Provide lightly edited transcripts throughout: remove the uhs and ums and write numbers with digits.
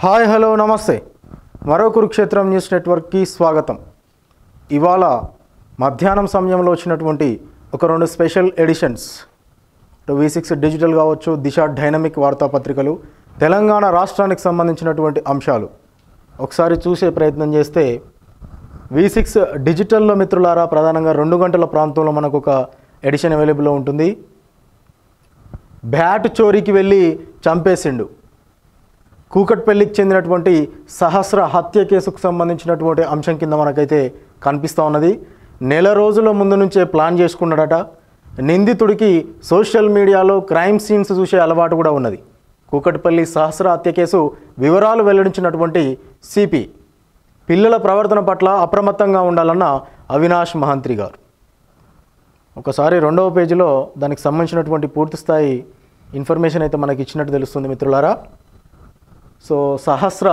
Hi hello నమస్తే మరో కురుక్షేత్రం news నెట్వర్క్కి స్వాగతం. ఇవాళ మధ్యాహ్నం సమయంలో వచ్చినటువంటి ఒక రెండు స్పెషల్ ఎడిషన్స్ V6 డిజిటల్ కావచ్చు, దిశ డైనమిక్ వార్తాపత్రికలు తెలంగాణ రాష్ట్రానికి సంబంధించినటువంటి అంశాలు ఒకసారి చూసే ప్రయత్నం చేస్తే V6 డిజిటల్లో మిత్రులారా ప్రధానంగా 2 గంటల ప్రాంతంలో మనకు ఒక ఎడిషన్ అవైలబుల్లో ఉంటుంది. బ్యాట్ చోరీకి వెళ్ళి చంపేసిండు. కూకట్పల్లికి చెందినటువంటి సహస్ర హత్య కేసుకు సంబంధించినటువంటి అంశం కింద మనకైతే కనిపిస్తూ ఉన్నది. నెల రోజుల ముందు నుంచే ప్లాన్ చేసుకున్నాడట. నిందితుడికి సోషల్ మీడియాలో క్రైమ్ సీన్స్ చూసే అలవాటు కూడా ఉన్నది. కూకట్పల్లి సహస్ర హత్య కేసు వివరాలు వెల్లడించినటువంటి సిపి పిల్లల ప్రవర్తన పట్ల అప్రమత్తంగా ఉండాలన్న అవినాష్ మహంత్రి గారు. ఒకసారి 2వ పేజీలో దానికి సంబంధించినటువంటి పూర్తిస్థాయి ఇన్ఫర్మేషన్ అయితే మనకి ఇచ్చినట్టు తెలుస్తుంది మిత్రులారా. సో సహస్ర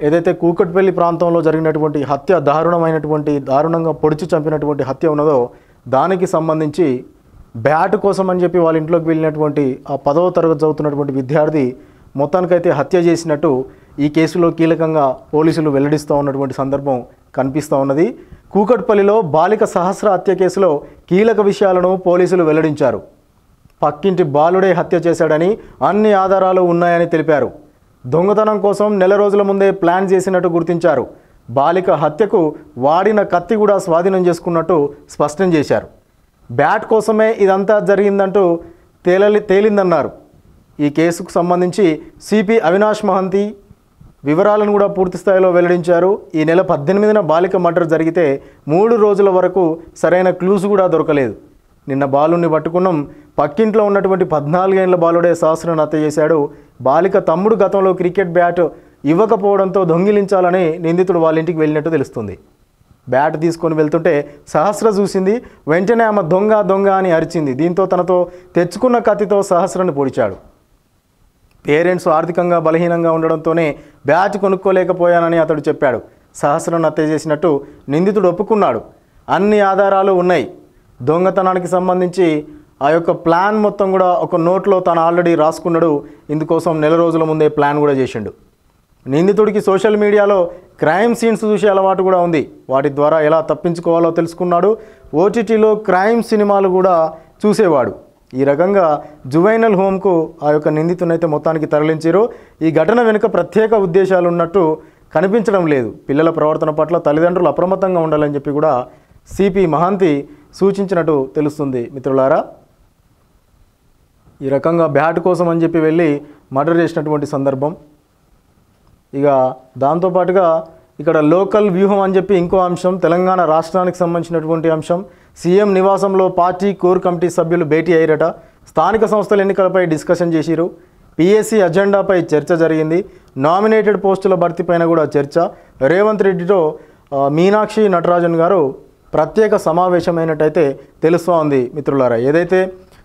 ఏదైతే కూకట్పల్లి ప్రాంతంలో జరిగినటువంటి హత్య దారుణంగా పొడిచి చంపినటువంటి హత్య ఉన్నదో దానికి సంబంధించి బ్యాట్ కోసం అని చెప్పి వాళ్ళ ఇంట్లోకి వెళ్ళినటువంటి ఆ 10వ తరగతి చదువుతున్నటువంటి విద్యార్థి మొత్తానికైతే హత్య చేసినట్టు ఈ కేసులో కీలకంగా పోలీసులు వెల్లడిస్తూ ఉన్నటువంటి సందర్భం కనిపిస్తూ ఉన్నది. కూకట్పల్లిలో బాలిక సహస్ర హత్య కేసులో కీలక విషయాలను పోలీసులు వెల్లడించారు. పక్కింటి బాలుడే హత్య చేశాడని అన్ని ఆధారాలు ఉన్నాయని తెలిపారు. దొంగతనం కోసం నెల రోజుల ముందే ప్లాన్ చేసినట్టు గుర్తించారు. బాలిక హత్యకు వాడిన కత్తి కూడా స్వాధీనం చేసుకున్నట్టు స్పష్టం చేశారు. బ్యాట్ కోసమే ఇదంతా జరిగిందంటూ తేలిందన్నారు. ఈ కేసుకు సంబంధించి సిపి అవినాష్ మహంతి వివరాలను కూడా పూర్తి స్థాయిలో వెల్లడించారు. ఈ నెల 18న బాలిక మర్డర్ జరిగితే 3 రోజుల వరకు సరైన క్లూస్ కూడా దొరకలేదు. నిన్న బాలుని పట్టుకున్నాం. పక్కింట్లో ఉన్నటువంటి 14 ఏళ్ల బాలుడే సహస్రను హత్య చేశాడు. బాలిక తమ్ముడు గతంలో క్రికెట్ బ్యాట్ ఇవ్వకపోవడంతో దొంగిలించాలని నిందితుడు వాళ్ళ ఇంటికి వెళ్ళినట్టు తెలుస్తుంది. బ్యాట్ తీసుకొని వెళ్తుంటే సహస్ర చూసింది. వెంటనే ఆమె దొంగ అని అరిచింది. దీంతో తనతో తెచ్చుకున్న కత్తితో సహస్రను పొడిచాడు. పేరెంట్స్ ఆర్థికంగా బలహీనంగా ఉండడంతోనే బ్యాట్ కొనుక్కోలేకపోయానని అతడు చెప్పాడు. సహస్రను హత్య చేసినట్టు నిందితుడు ఒప్పుకున్నాడు. అన్ని ఆధారాలు ఉన్నాయి. దొంగతనానికి సంబంధించి ఆ యొక్క ప్లాన్ మొత్తం కూడా ఒక నోట్లో తను ఆల్రెడీ రాసుకున్నాడు. ఇందుకోసం నెల రోజుల ముందే ప్లాన్ కూడా చేసిండు. నిందితుడికి సోషల్ మీడియాలో క్రైమ్ సీన్స్ చూసే అలవాటు కూడా ఉంది. వాటి ద్వారా ఎలా తప్పించుకోవాలో తెలుసుకున్నాడు. ఓటీటీలో క్రైమ్ సినిమాలు కూడా చూసేవాడు. ఈ రకంగా జువైనల్ హోమ్కు ఆ యొక్క నిందితునైతే మొత్తానికి తరలించారు. ఈ ఘటన వెనుక ప్రత్యేక ఉద్దేశాలు ఉన్నట్టు కనిపించడం లేదు. పిల్లల ప్రవర్తన పట్ల తల్లిదండ్రులు అప్రమత్తంగా ఉండాలని చెప్పి కూడా సిపి మహంతి సూచించినట్టు తెలుస్తుంది మిత్రులారా. ఈ రకంగా బ్యాట్ కోసం అని చెప్పి వెళ్ళి మర్డర్ చేసినటువంటి సందర్భం. ఇక దాంతోపాటుగా ఇక్కడ లోకల్ వ్యూహం అని చెప్పి ఇంకో అంశం, తెలంగాణ రాష్ట్రానికి సంబంధించినటువంటి అంశం. సీఎం నివాసంలో పార్టీ కోర్ కమిటీ సభ్యులు భేటీ అయ్యారట. స్థానిక సంస్థల ఎన్నికలపై డిస్కషన్ చేసిరు. పిఎస్సి అజెండాపై చర్చ జరిగింది. నామినేటెడ్ పోస్టుల భర్తీపైన కూడా చర్చ. రేవంత్ రెడ్డితో మీనాక్షి నటరాజన్ గారు ప్రత్యేక సమావేశమైనట్టయితే తెలుస్తూ ఉంది మిత్రులారా. ఏదైతే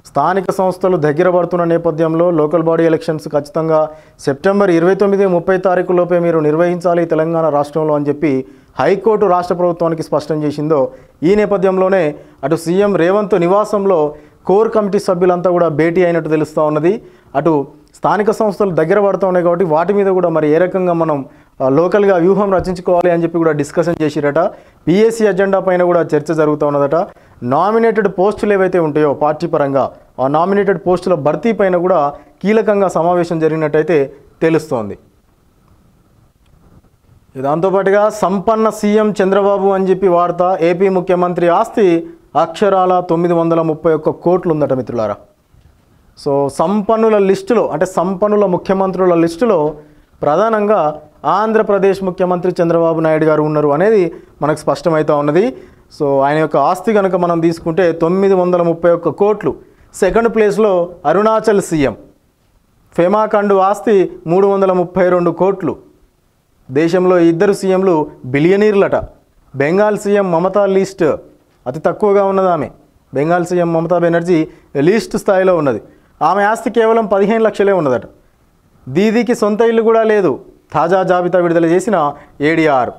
స్థానిక సంస్థలు దగ్గర పడుతున్న నేపథ్యంలో లోకల్ బాడీ ఎలక్షన్స్ ఖచ్చితంగా సెప్టెంబర్ 29, 30 తారీఖులోపే మీరు నిర్వహించాలి తెలంగాణ రాష్ట్రంలో అని చెప్పి హైకోర్టు రాష్ట్ర ప్రభుత్వానికి స్పష్టం చేసిందో ఈ నేపథ్యంలోనే అటు సీఎం రేవంత్ నివాసంలో కోర్ కమిటీ సభ్యులంతా కూడా భేటీ అయినట్టు తెలుస్తూ ఉన్నది. అటు స్థానిక సంస్థలు దగ్గర పడుతూ ఉన్నాయి కాబట్టి వాటి మీద కూడా మరి ఏ రకంగా మనం లోకల్గా వ్యూహం రచించుకోవాలి అని చెప్పి కూడా డిస్కషన్ చేసిరట. పిఎస్సి అజెండా పైన కూడా చర్చ జరుగుతూ ఉన్నదట. నామినేటెడ్ పోస్టులు ఏవైతే ఉంటాయో పార్టీ పరంగా ఆ నామినేటెడ్ పోస్టుల భర్తీ పైన కూడా కీలకంగా సమావేశం జరిగినట్టయితే తెలుస్తోంది. దాంతోపాటుగా సంపన్న సీఎం చంద్రబాబు అని చెప్పి వార్త. ఏపీ ముఖ్యమంత్రి ఆస్తి అక్షరాల 931 కోట్లు ఉందట మిత్రులారా. సో సంపన్నుల లిస్టులో అంటే సంపన్నుల ముఖ్యమంత్రుల లిస్టులో ప్రధానంగా ఆంధ్రప్రదేశ్ ముఖ్యమంత్రి చంద్రబాబు నాయుడు గారు ఉన్నారు అనేది మనకు స్పష్టమవుతూ ఉన్నది. సో ఆయన యొక్క ఆస్తి కనుక మనం తీసుకుంటే 931 కోట్లు. సెకండ్ ప్లేస్లో అరుణాచల్ సీఎం. ఫెమాఖండ్ ఆస్తి 332 కోట్లు. దేశంలో 2 సీఎంలు బిలియనీర్లట. బెంగాల్ సీఎం మమతా లీస్ట్ అతి తక్కువగా ఉన్నది. ఆమె బెంగాల్ సీఎం మమతా బెనర్జీ లీస్ట్ స్థాయిలో ఉన్నది. ఆమె ఆస్తి కేవలం 15 లక్షలే ఉన్నదట. దీదీకి సొంత ఇల్లు కూడా లేదు. తాజా జాబితా విడుదల చేసిన ఏడీఆర్.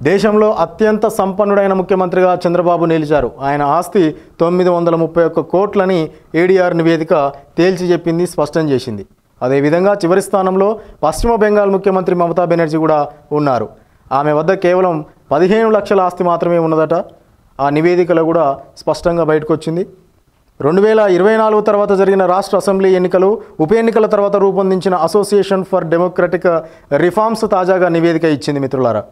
దేశంలో అత్యంత సంపన్నుడైన ముఖ్యమంత్రిగా చంద్రబాబు నిలిచారు. ఆయన ఆస్తి 931 కోట్లని ఏడీఆర్ నివేదిక తేల్చి చెప్పింది, స్పష్టం చేసింది. అదేవిధంగా చివరి స్థానంలో పశ్చిమ బెంగాల్ ముఖ్యమంత్రి మమతా బెనర్జీ కూడా ఉన్నారు. ఆమె వద్ద కేవలం 15 లక్షల ఆస్తి మాత్రమే ఉన్నదట. ఆ నివేదికలో కూడా స్పష్టంగా బయటకు వచ్చింది. 2024 తర్వాత జరిగిన రాష్ట్ర అసెంబ్లీ ఎన్నికలు, ఉప ఎన్నికల తర్వాత రూపొందించిన అసోసియేషన్ ఫర్ డెమోక్రటిక్ రిఫార్మ్స్ తాజాగా నివేదిక ఇచ్చింది మిత్రులారా.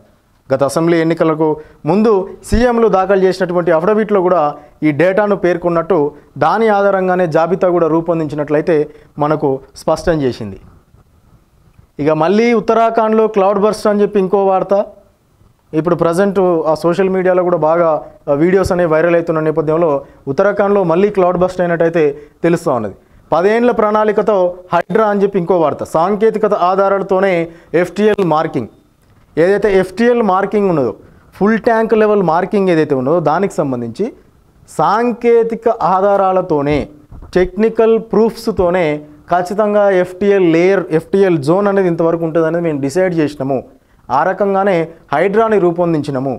గత అసెంబ్లీ ఎన్నికలకు ముందు సీఎంలు దాఖలు చేసినటువంటి అఫిడవిట్లో కూడా ఈ డేటాను పేర్కొన్నట్టు దాని ఆధారంగానే జాబితా కూడా రూపొందించినట్లయితే మనకు స్పష్టం చేసింది. ఇక మళ్ళీ ఉత్తరాఖండ్లో క్లౌడ్ బర్స్ట్ అని చెప్పి ఇంకో వార్త ఇప్పుడు ప్రజెంట్ ఆ సోషల్ మీడియాలో కూడా బాగా వీడియోస్ అనేవి వైరల్ అవుతున్న నేపథ్యంలో ఉత్తరాఖండ్లో మళ్ళీ క్లౌడ్ బర్స్ట్ అయినట్టయితే తెలుస్తూ ఉన్నది. 10 ఏళ్ల ప్రణాళికతో హైడ్రా అని చెప్పి ఇంకో వార్త. సాంకేతికత ఆధారాలతోనే FTL మార్కింగ్, ఏదైతే FTL మార్కింగ్ ఉన్నదో, ఫుల్ ట్యాంక్ లెవెల్ మార్కింగ్ ఏదైతే ఉన్నదో దానికి సంబంధించి సాంకేతిక ఆధారాలతోనే, టెక్నికల్ ప్రూఫ్స్తోనే ఖచ్చితంగా FTL లేయర్, FTL జోన్ అనేది ఇంతవరకు ఉంటుంది అనేది మేము డిసైడ్ చేసినాము. ఆ రకంగానే హైడ్రాని రూపొందించినాము.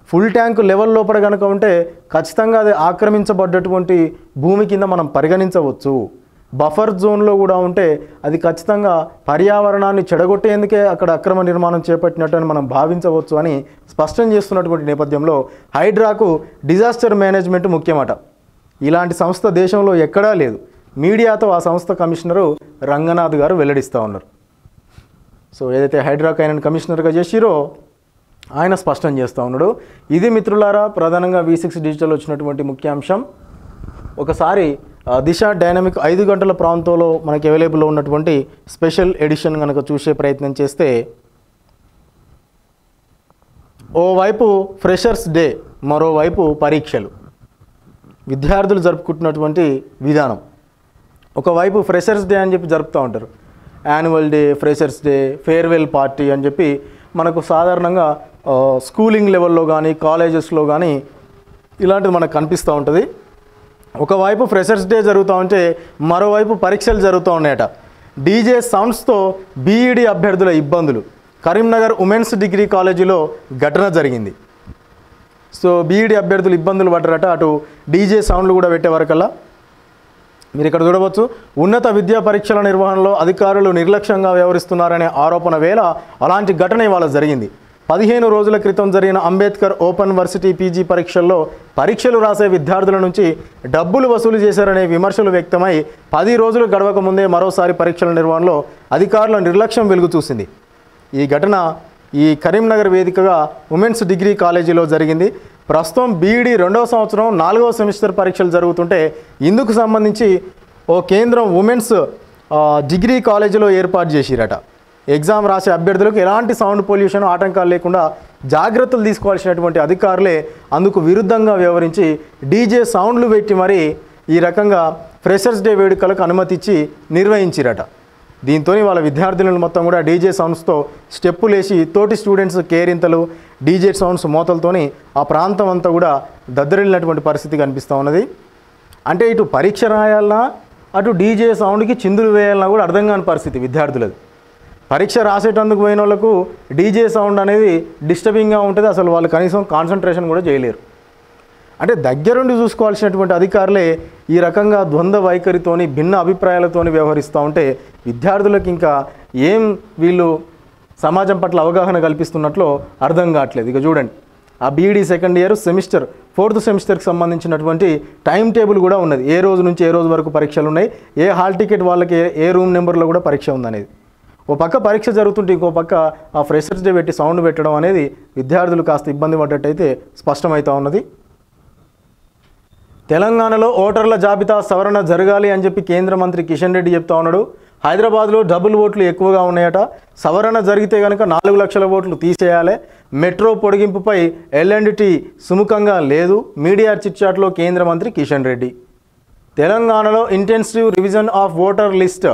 ఫుల్ ట్యాంక్ లెవెల్ లోపల కనుక ఉంటే ఖచ్చితంగా అది ఆక్రమించబడ్డటువంటి భూమి కింద మనం పరిగణించవచ్చు. బఫర్ జోన్లో కూడా ఉంటే అది ఖచ్చితంగా పర్యావరణాన్ని చెడగొట్టేందుకే అక్కడ అక్రమ నిర్మాణం చేపట్టినట్టు అని మనం భావించవచ్చు అని స్పష్టం చేస్తున్నటువంటి నేపథ్యంలో హైడ్రాకు డిజాస్టర్ మేనేజ్మెంట్ ముఖ్యమట. ఇలాంటి సంస్థ దేశంలో ఎక్కడా లేదు. మీడియాతో ఆ సంస్థ కమిషనరు రంగనాథ్ గారు వెల్లడిస్తూ ఉన్నారు. సో ఏదైతే హైడ్రాకు ఆయన కమిషనర్గా చేసిరో ఆయన స్పష్టం చేస్తూ ఉన్నాడు. ఇది మిత్రులారా ప్రధానంగా V6 డిజిటల్ వచ్చినటువంటి ముఖ్యాంశం. ఒకసారి దిశ డైనమిక్ 5 గంటల ప్రాంతంలో మనకి అవైలబుల్లో ఉన్నటువంటి స్పెషల్ ఎడిషన్ కనుక చూసే ప్రయత్నం చేస్తే, ఓవైపు ఫ్రెషర్స్ డే, మరోవైపు పరీక్షలు, విద్యార్థులు జరుపుకుంటున్నటువంటి విధానం. ఒకవైపు ఫ్రెషర్స్ డే అని చెప్పి జరుపుతూ ఉంటారు. Annual day, freshers day, farewell party అని చెప్పి మనకు సాధారణంగా స్కూలింగ్ లెవెల్లో కానీ కాలేజెస్లో కానీ ఇలాంటిది మనకు కనిపిస్తూ ఉంటుంది. ఒకవైపు ఫ్రెషర్స్ డే జరుగుతూ ఉంటే మరోవైపు పరీక్షలు జరుగుతూ ఉన్నాయట. డీజే సౌండ్స్తో బీఈడీ అభ్యర్థుల ఇబ్బందులు. కరీంనగర్ ఉమెన్స్ డిగ్రీ కాలేజీలో ఘటన జరిగింది. సో బీఈడీ అభ్యర్థులు ఇబ్బందులు పడ్డారట. అటు డీజే సౌండ్లు కూడా పెట్టేవరకల్లా మీరు ఇక్కడ చూడవచ్చు. ఉన్నత విద్యా పరీక్షల నిర్వహణలో అధికారులు నిర్లక్ష్యంగా వ్యవహరిస్తున్నారనే ఆరోపణ వేళ అలాంటి ఘటన ఇవాళ జరిగింది. 15 రోజుల క్రితం జరిగిన అంబేద్కర్ ఓపెన్ వర్సిటీ PG పరీక్షల్లో పరీక్షలు రాసే విద్యార్థుల నుంచి డబ్బులు వసూలు చేశారనే విమర్శలు వ్యక్తమై 10 రోజులు గడవక ముందే మరోసారి పరీక్షల నిర్వహణలో అధికారుల నిర్లక్ష్యం వెలుగు చూసింది. ఈ ఘటన ఈ కరీంనగర్ వేదికగా ఉమెన్స్ డిగ్రీ కాలేజీలో జరిగింది. ప్రస్తుతం బీఈడీ 2వ సంవత్సరం 4వ సెమిస్టర్ పరీక్షలు జరుగుతుంటే ఇందుకు సంబంధించి ఓ కేంద్రం ఉమెన్స్ డిగ్రీ కాలేజీలో ఏర్పాటు చేసిరట. ఎగ్జామ్ రాసే అభ్యర్థులకు ఎలాంటి సౌండ్ పొల్యూషన్ ఆటంకాలు లేకుండా జాగ్రత్తలు తీసుకోవాల్సినటువంటి అధికారులే అందుకు విరుద్ధంగా వ్యవహరించి డీజే సౌండ్లు పెట్టి మరి ఈ రకంగా ఫ్రెషర్స్ డే వేడుకలకు అనుమతి ఇచ్చి నిర్వహించిరట. దీంతో వాళ్ళ విద్యార్థులను మొత్తం కూడా డీజే సౌండ్స్తో స్టెప్పులేసి తోటి స్టూడెంట్స్ కేరింతలు, డీజే సౌండ్స్ మోతలతోని ఆ ప్రాంతం అంతా కూడా దద్దరిల్లినటువంటి పరిస్థితి కనిపిస్తూ ఉన్నది. అంటే ఇటు పరీక్ష రాయాలన్నా అటు డీజే సౌండ్కి చిందులు వేయాలన్నా కూడా అర్థం కాని పరిస్థితి విద్యార్థులది. పరీక్ష రాసేటందుకు పోయిన వాళ్ళకు డీజే సౌండ్ అనేది డిస్టర్బింగ్గా ఉంటుంది. అసలు వాళ్ళు కనీసం కాన్సన్ట్రేషన్ కూడా చేయలేరు. అంటే దగ్గరుండి చూసుకోవాల్సినటువంటి అధికారులే ఈ రకంగా ద్వంద్వ వైఖరితోని, భిన్న అభిప్రాయాలతోని వ్యవహరిస్తూ ఉంటే విద్యార్థులకు ఇంకా ఏం వీళ్ళు సమాజం పట్ల అవగాహన కల్పిస్తున్నట్లు అర్థం కావట్లేదు. ఇక చూడండి, ఆ BEd second year semester 4th సెమిస్టర్కి సంబంధించినటువంటి టైం టేబుల్ కూడా ఉన్నది. ఏ రోజు నుంచి ఏ రోజు వరకు పరీక్షలు ఉన్నాయి, ఏ హాల్ టికెట్ వాళ్ళకి ఏ రూమ్ నెంబర్లో కూడా పరీక్ష ఉందనేది. ఓ పక్క పరీక్ష జరుగుతుంటే ఇంకో పక్క ఆ ఫ్రెషర్స్ డే పెట్టి సౌండ్ పెట్టడం అనేది విద్యార్థులు కాస్త ఇబ్బంది పడ్డట్టయితే స్పష్టమవుతూ ఉన్నది. తెలంగాణలో ఓటర్ల జాబితా సవరణ జరగాలి అని చెప్పి కేంద్ర మంత్రి కిషన్ రెడ్డి చెప్తా ఉన్నాడు. హైదరాబాద్లో డబుల్ ఓట్లు ఎక్కువగా ఉన్నాయట. సవరణ జరిగితే కనుక 4 లక్షల ఓట్లు తీసేయాలి. మెట్రో పొడిగింపుపై L&T సుముఖంగా లేదు. మీడియా చిట్చాట్లో కేంద్ర మంత్రి కిషన్ రెడ్డి. తెలంగాణలో intensive revision of voter list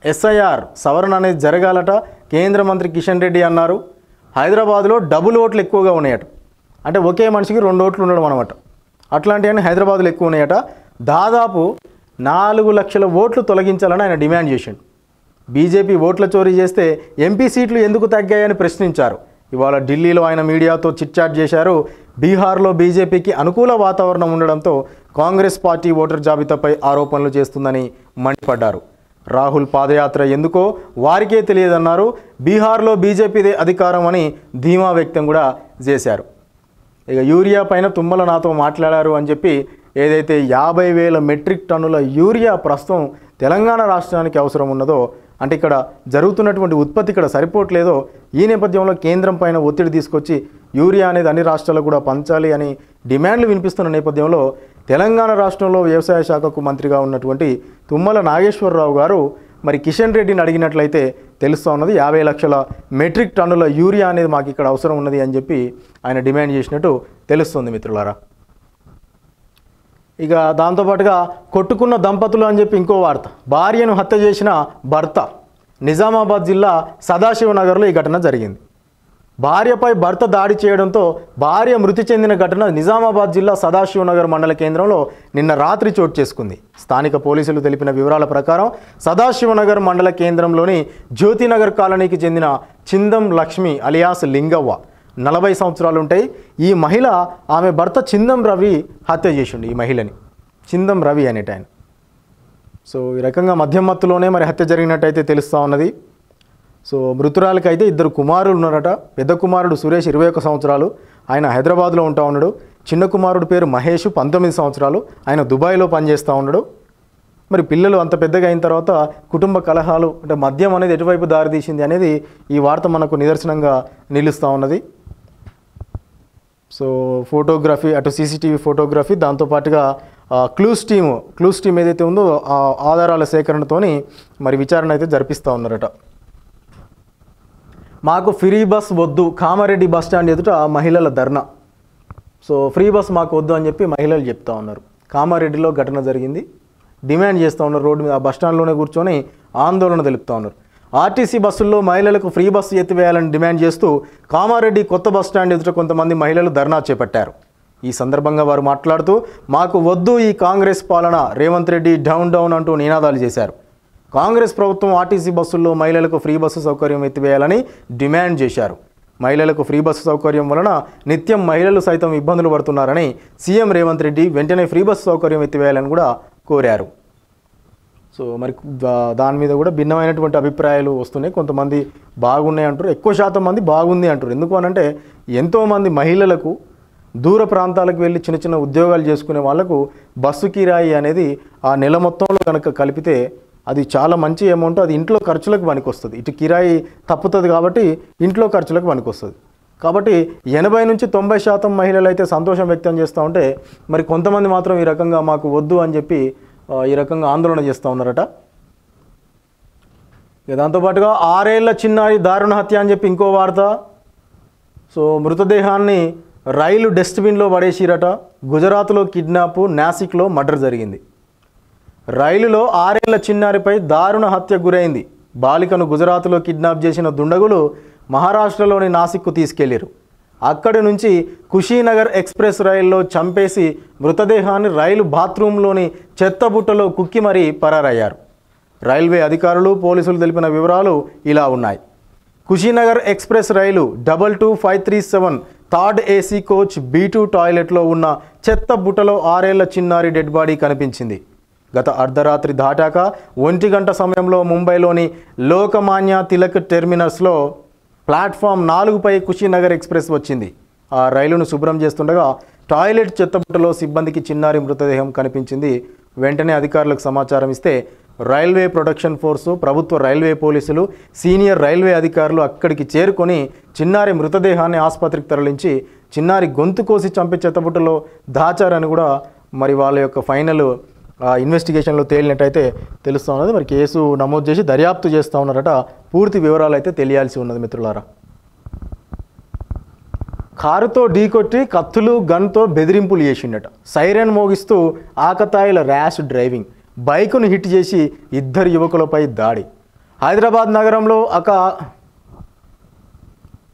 SIR సవరణ అనేది జరగాలట కేంద్ర మంత్రి కిషన్ రెడ్డి అన్నారు. హైదరాబాద్లో డబుల్ ఓట్లు ఎక్కువగా ఉన్నాయట. అంటే ఒకే మనిషికి 2 ఓట్లు ఉండడం అనమాట. అట్లాంటివన్నీ హైదరాబాద్లో ఎక్కువ ఉన్నాయట. దాదాపు 4 లక్షల ఓట్లు తొలగించాలని ఆయన డిమాండ్ చేసిండు. బీజేపీ ఓట్ల చోరీ చేస్తే ఎంపీ సీట్లు ఎందుకు తగ్గాయని ప్రశ్నించారు. ఇవాళ ఢిల్లీలో ఆయన మీడియాతో చిట్చాట్ చేశారు. బీహార్లో బీజేపీకి అనుకూల వాతావరణం ఉండడంతో కాంగ్రెస్ పార్టీ ఓటర్ జాబితాపై ఆరోపణలు చేస్తుందని మండిపడ్డారు. రాహుల్ పాదయాత్ర ఎందుకో వారికే తెలియదన్నారు. బీహార్లో బీజేపీదే అధికారం అని ధీమా వ్యక్తం కూడా చేశారు. ఇక యూరియా పైన తుమ్మల నాతో మాట్లాడారు అని చెప్పి ఏదైతే 50,000 మెట్రిక్ టన్నుల యూరియా ప్రస్తుతం తెలంగాణ రాష్ట్రానికి అవసరం ఉన్నదో, అంటే ఇక్కడ జరుగుతున్నటువంటి ఉత్పత్తి ఇక్కడ సరిపోవట్లేదో, ఈ నేపథ్యంలో కేంద్రం పైన ఒత్తిడి తీసుకొచ్చి యూరియా అనేది అన్ని రాష్ట్రాలకు కూడా పంచాలి అని డిమాండ్లు వినిపిస్తున్న నేపథ్యంలో తెలంగాణ రాష్ట్రంలో వ్యవసాయ శాఖకు మంత్రిగా ఉన్నటువంటి తుమ్మల నాగేశ్వరరావు గారు మరి కిషన్ రెడ్డిని అడిగినట్లయితే తెలుస్తూ ఉన్నది 50 లక్షల మెట్రిక్ టన్నుల యూరియా అనేది మాకు ఇక్కడ అవసరం ఉన్నది అని చెప్పి ఆయన డిమాండ్ చేసినట్టు తెలుస్తుంది మిత్రులారా. ఇక దాంతోపాటుగా కొట్టుకున్న దంపతులు అని చెప్పి ఇంకో వార్త. భార్యను హత్య చేసిన భర్త. నిజామాబాద్ జిల్లా సదాశివనగర్లో ఈ ఘటన జరిగింది. భార్యపై భర్త దాడి చేయడంతో భార్య మృతి చెందిన ఘటన నిజామాబాద్ జిల్లా సదాశివనగర్ మండల కేంద్రంలో నిన్న రాత్రి చోటు చేసుకుంది. స్థానిక పోలీసులు తెలిపిన వివరాల ప్రకారం సదాశివనగర్ మండల కేంద్రంలోని జ్యోతినగర్ కాలనీకి చెందిన చిందం లక్ష్మి అలియాస్ లింగవ్వ 40 సంవత్సరాలు ఉంటాయి. ఈ మహిళ ఆమె భర్త చిందం రవి హత్య చేసిండు. ఈ మహిళని చిందం రవి అనేట ఆయన. సో ఈ రకంగా మద్యం మత్తులోనే మరి హత్య జరిగినట్టయితే తెలుస్తూ ఉన్నది. సో మృతురాలకి అయితే 2 కుమారులు ఉన్నారట. పెద్ద కుమారుడు సురేష్ 21 సంవత్సరాలు, ఆయన హైదరాబాద్లో ఉంటా ఉన్నాడు. చిన్న కుమారుడు పేరు మహేష్ 19 సంవత్సరాలు, ఆయన దుబాయ్లో పనిచేస్తూ ఉన్నాడు. మరి పిల్లలు అంత పెద్దగా అయిన తర్వాత కుటుంబ కలహాలు, అంటే మద్యం అనేది ఎటువైపు దారితీసింది అనేది ఈ వార్త మనకు నిదర్శనంగా నిలుస్తూ ఉన్నది. సో ఫోటోగ్రఫీ, అటు సీసీటీవీ ఫోటోగ్రఫీ, దాంతోపాటుగా క్లూస్ టీమ్ ఏదైతే ఉందో ఆ ఆధారాల సేకరణతోని మరి విచారణ అయితే జరిపిస్తూ ఉన్నారట. మాకు ఫ్రీ బస్ వద్దు, కామారెడ్డి బస్ స్టాండ్ ఎదుట మహిళల ధర్నా. సో ఫ్రీ బస్ మాకు వద్దు అని చెప్పి మహిళలు చెప్తా ఉన్నారు. కామారెడ్డిలో ఘటన జరిగింది, డిమాండ్ చేస్తూ ఉన్నారు. రోడ్డు మీద బస్ స్టాండ్లోనే కూర్చొని ఆందోళన తెలుపుతూ ఉన్నారు. ఆర్టీసీ బస్సుల్లో మహిళలకు ఫ్రీ బస్సు ఎత్తివేయాలని డిమాండ్ చేస్తూ కామారెడ్డి కొత్త బస్ స్టాండ్ ఎదుట కొంతమంది మహిళలు ధర్నా చేపట్టారు. ఈ సందర్భంగా వారు మాట్లాడుతూ మాకు వద్దు ఈ కాంగ్రెస్ పాలన, రేవంత్ రెడ్డి డౌన్ డౌన్ అంటూ నినాదాలు చేశారు. కాంగ్రెస్ ప్రభుత్వం ఆర్టీసీ బస్సుల్లో మహిళలకు ఫ్రీ బస్సు సౌకర్యం ఎత్తివేయాలని డిమాండ్ చేశారు. మహిళలకు ఫ్రీ బస్సు సౌకర్యం వలన నిత్యం మహిళలు సైతం ఇబ్బందులు పడుతున్నారని సీఎం రేవంత్ రెడ్డి వెంటనే ఫ్రీ బస్సు సౌకర్యం ఎత్తివేయాలని కూడా కోరారు. సో మరి దాని మీద కూడా భిన్నమైనటువంటి అభిప్రాయాలు వస్తున్నాయి. కొంతమంది బాగున్నాయి అంటారు, ఎక్కువ శాతం మంది బాగుంది అంటారు. ఎందుకు అనంటే ఎంతోమంది మహిళలకు దూర ప్రాంతాలకు వెళ్ళి చిన్న చిన్న ఉద్యోగాలు చేసుకునే వాళ్ళకు బస్సు కిరాయి అనేది ఆ నెల మొత్తంలో కనుక కలిపితే అది చాలా మంచి అమౌంట్. అది ఇంట్లో ఖర్చులకు పనికొస్తుంది. ఇటు కిరాయి తప్పుతుంది కాబట్టి ఇంట్లో ఖర్చులకు పనికొస్తుంది. కాబట్టి 80 నుంచి 90% మహిళలు అయితే సంతోషం వ్యక్తం చేస్తూ ఉంటే మరి కొంతమంది మాత్రం ఈ రకంగా మాకు వద్దు అని చెప్పి ఈ రకంగా ఆందోళన చేస్తూ ఉన్నారట. దాంతోపాటుగా 6 ఏళ్ల చిన్నారి దారుణ హత్య అని చెప్పి ఇంకో వార్త. సో మృతదేహాన్ని రైలు డస్ట్బిన్లో పడేసిరట. గుజరాత్లో కిడ్నాప్, నాసిక్లో మర్డర్ జరిగింది. రైలులో 6 ఏళ్ల చిన్నారిపై దారుణ హత్య గురైంది. బాలికను గుజరాత్లో కిడ్నాప్ చేసిన దుండగులు మహారాష్ట్రలోని నాసిక్కు తీసుకెళ్లారు. అక్కడి నుంచి కుషీనగర్ ఎక్స్ప్రెస్ రైల్లో చంపేసి మృతదేహాన్ని రైలు బాత్రూంలోని చెత్తబుట్టలో కుక్కి మరీ పరారయ్యారు. రైల్వే అధికారులు, పోలీసులు తెలిపిన వివరాలు ఇలా ఉన్నాయి. కుషీనగర్ ఎక్స్ప్రెస్ రైలు 22537 థర్డ్ ఏసీ కోచ్ B2 టాయిలెట్లో ఉన్న చెత్త బుట్టలో 6 ఏళ్ల చిన్నారి డెడ్ బాడీ కనిపించింది. గత అర్ధరాత్రి దాటాక 1 గంట సమయంలో ముంబైలోని లోకమాన్య తిలక్ టెర్మినస్లో ప్లాట్ఫామ్ 4పై కుషీనగర్ ఎక్స్ప్రెస్ వచ్చింది. ఆ రైలును శుభ్రం చేస్తుండగా టాయిలెట్ చెత్తబుట్టలో సిబ్బందికి చిన్నారి మృతదేహం కనిపించింది. వెంటనే అధికారులకు సమాచారం ఇస్తే రైల్వే ప్రొటెక్షన్ ఫోర్సు, ప్రభుత్వ రైల్వే పోలీసులు, సీనియర్ రైల్వే అధికారులు అక్కడికి చేరుకొని చిన్నారి మృతదేహాన్ని ఆసుపత్రికి తరలించి చిన్నారి గొంతు కోసి చంపి చెత్తబుట్టలో దాచారని కూడా మరి వాళ్ళ యొక్క ఫైనల్ ఇన్వెస్టిగేషన్లో తేలినట్టయితే తెలుస్తూ ఉన్నది. మరి కేసు నమోదు చేసి దర్యాప్తు చేస్తూ ఉన్నారట. పూర్తి వివరాలు అయితే తెలియాల్సి ఉన్నది మిత్రులారా. కారుతో ఢీకొట్టి కత్తులు, గన్తో బెదిరింపులు చేసిండట. సైరన్ మోగిస్తూ ఆకతాయిల ర్యాష్ డ్రైవింగ్, బైకును హిట్ చేసి 2 యువకులపై దాడి. హైదరాబాద్ నగరంలో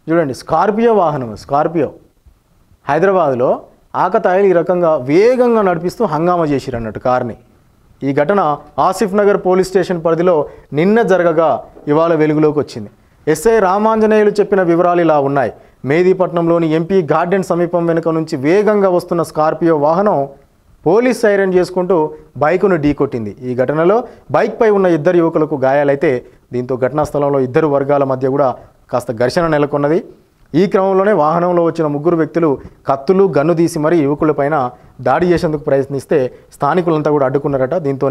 చూడండి, స్కార్పియో హైదరాబాద్లో ఆకతాయిలు ఈ రకంగా వేగంగా నడిపిస్తూ హంగామా చేసిరు అన్నట్టు కార్ని. ఈ ఘటన ఆసిఫ్ నగర్ పోలీస్ స్టేషన్ పరిధిలో నిన్న జరగగా ఇవాళ వెలుగులోకి వచ్చింది. ఎస్ఐ రామాంజనేయులు చెప్పిన వివరాలు ఇలా ఉన్నాయి. మేదీపట్నంలోని ఎంపీ గార్డెన్ సమీపం వెనుక నుంచి వేగంగా వస్తున్న స్కార్పియో వాహనం పోలీస్ సైరన్ చేసుకుంటూ బైకును ఢీకొట్టింది. ఈ ఘటనలో బైక్పై ఉన్న ఇద్దరు యువకులకు గాయాలైతే దీంతో ఘటనా స్థలంలో ఇద్దరు వర్గాల మధ్య కూడా కాస్త ఘర్షణ నెలకొన్నది. ఈ క్రమంలోనే వాహనంలో వచ్చిన ముగ్గురు వ్యక్తులు కత్తులు గన్ను తీసి మరీ యువకులపైన దాడి చేసేందుకు ప్రయత్నిస్తే స్థానికులంతా కూడా అడ్డుకున్నారట. దీంతో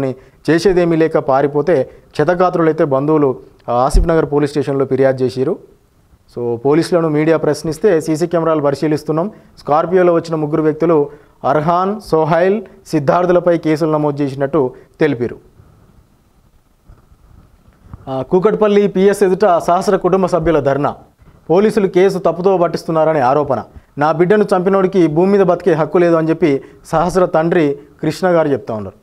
చేసేదేమీ లేక పారిపోతే క్షతగాత్రులైతే బంధువులు ఆసిఫ్ నగర్ పోలీస్ స్టేషన్లో ఫిర్యాదు చేశారు. సో పోలీసులను మీడియా ప్రశ్నిస్తే సీసీ కెమెరాలు పరిశీలిస్తున్నాం, స్కార్పియోలో వచ్చిన ముగ్గురు వ్యక్తులు అర్హాన్, సోహైల్, సిద్ధార్థులపై కేసులు నమోదు చేసినట్టు తెలిపారు. కూకట్పల్లి పిఎస్ ఎదుట సహస్ర కుటుంబ సభ్యుల ధర్నా. పోలీసులు కేసు తప్పుదో పట్టిస్తున్నారనే ఆరోపణ. నా బిడ్డను చంపినోడికి భూమి మీద బతికే హక్కు లేదు అని చెప్పి సహస్ర తండ్రి కృష్ణ గారు చెప్తా ఉన్నారు.